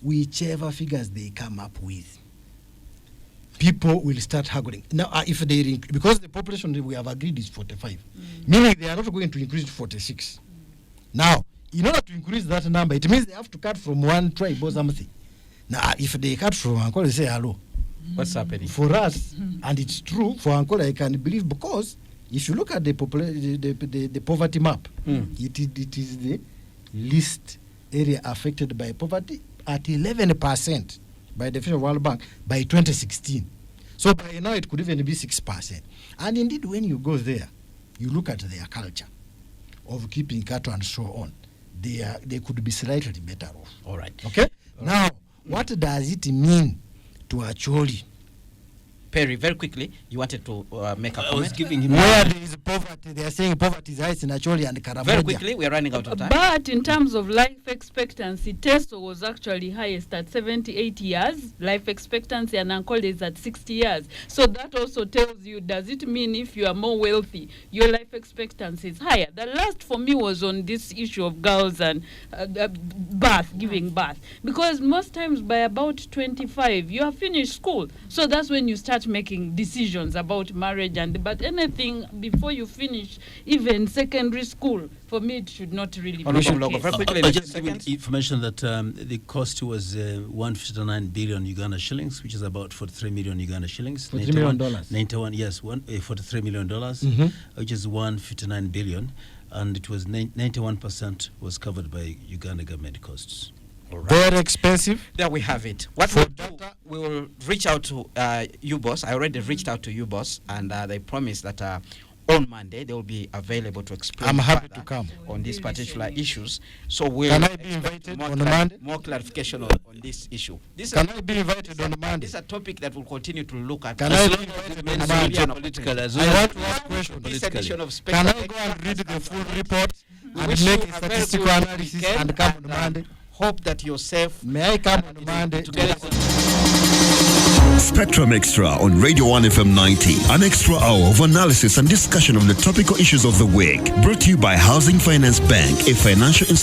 Whichever figures they come up with, people will start haggling. Now, if they because the population we have agreed is 45, meaning they are not going to increase to 46. Now, in order to increase that number, it means they have to cut from one tribe or something. Now, if they cut from Angola, they say hello. What's happening? For us, and it's true, for Angola, I can believe, because if you look at the poverty map, it is the least area affected by poverty at 11% by definition of World Bank by 2016. So by now, it could even be 6%. And indeed, when you go there, you look at their culture of keeping cattle and so on, they could be slightly better off. All right. Okay? Now, what does it mean to Acholi? Perry, very quickly, you wanted to make a I was comment. giving him Where there is poverty, they are saying poverty is high in Acholi and Karamoja. Very quickly, we are running out of time. But in terms of life expectancy, Teso was actually highest at 78 years. Life expectancy and Ankole is at 60 years. So that also tells you, does it mean if you are more wealthy, your life expectancy is higher? The last for me was on this issue of girls and giving birth. Because most times by about 25, you have finished school. So that's when you start making decisions about marriage. But anything before you finish, even secondary school, for me, it should not really be Honorable the Logo, case. very quickly, I 90 just giving seconds. information that the cost was 159 billion Uganda shillings, which is about 43 million Uganda shillings. $43 million. 91, yes, $43 million, which is 159 billion, and it was 91% was covered by Uganda government costs. All right. Very expensive. There we have it. What we'll do, we will reach out to you, boss. I already reached out to you, boss, and they promised that on Monday they will be available to explain. I'm happy further to come. on these particular issues. So we'll Can I be expect invited more on Monday? more clarification on this issue. This Can is, I be invited on Monday? this is a topic that we'll continue to look at. Can As I long be as invited it on remains Monday? really an Political as opportunity. I well. want to ask questions. This Politically. edition of Can Special I go and Extra read has the full answered. report We and wish make you a a very statistical good analysis weekend and come on and, Monday? Hope that you're safe. May I come on Monday? Spectrum Extra on Radio 1 FM 90. An extra hour of analysis and discussion of the topical issues of the week. Brought to you by Housing Finance Bank, a financial institution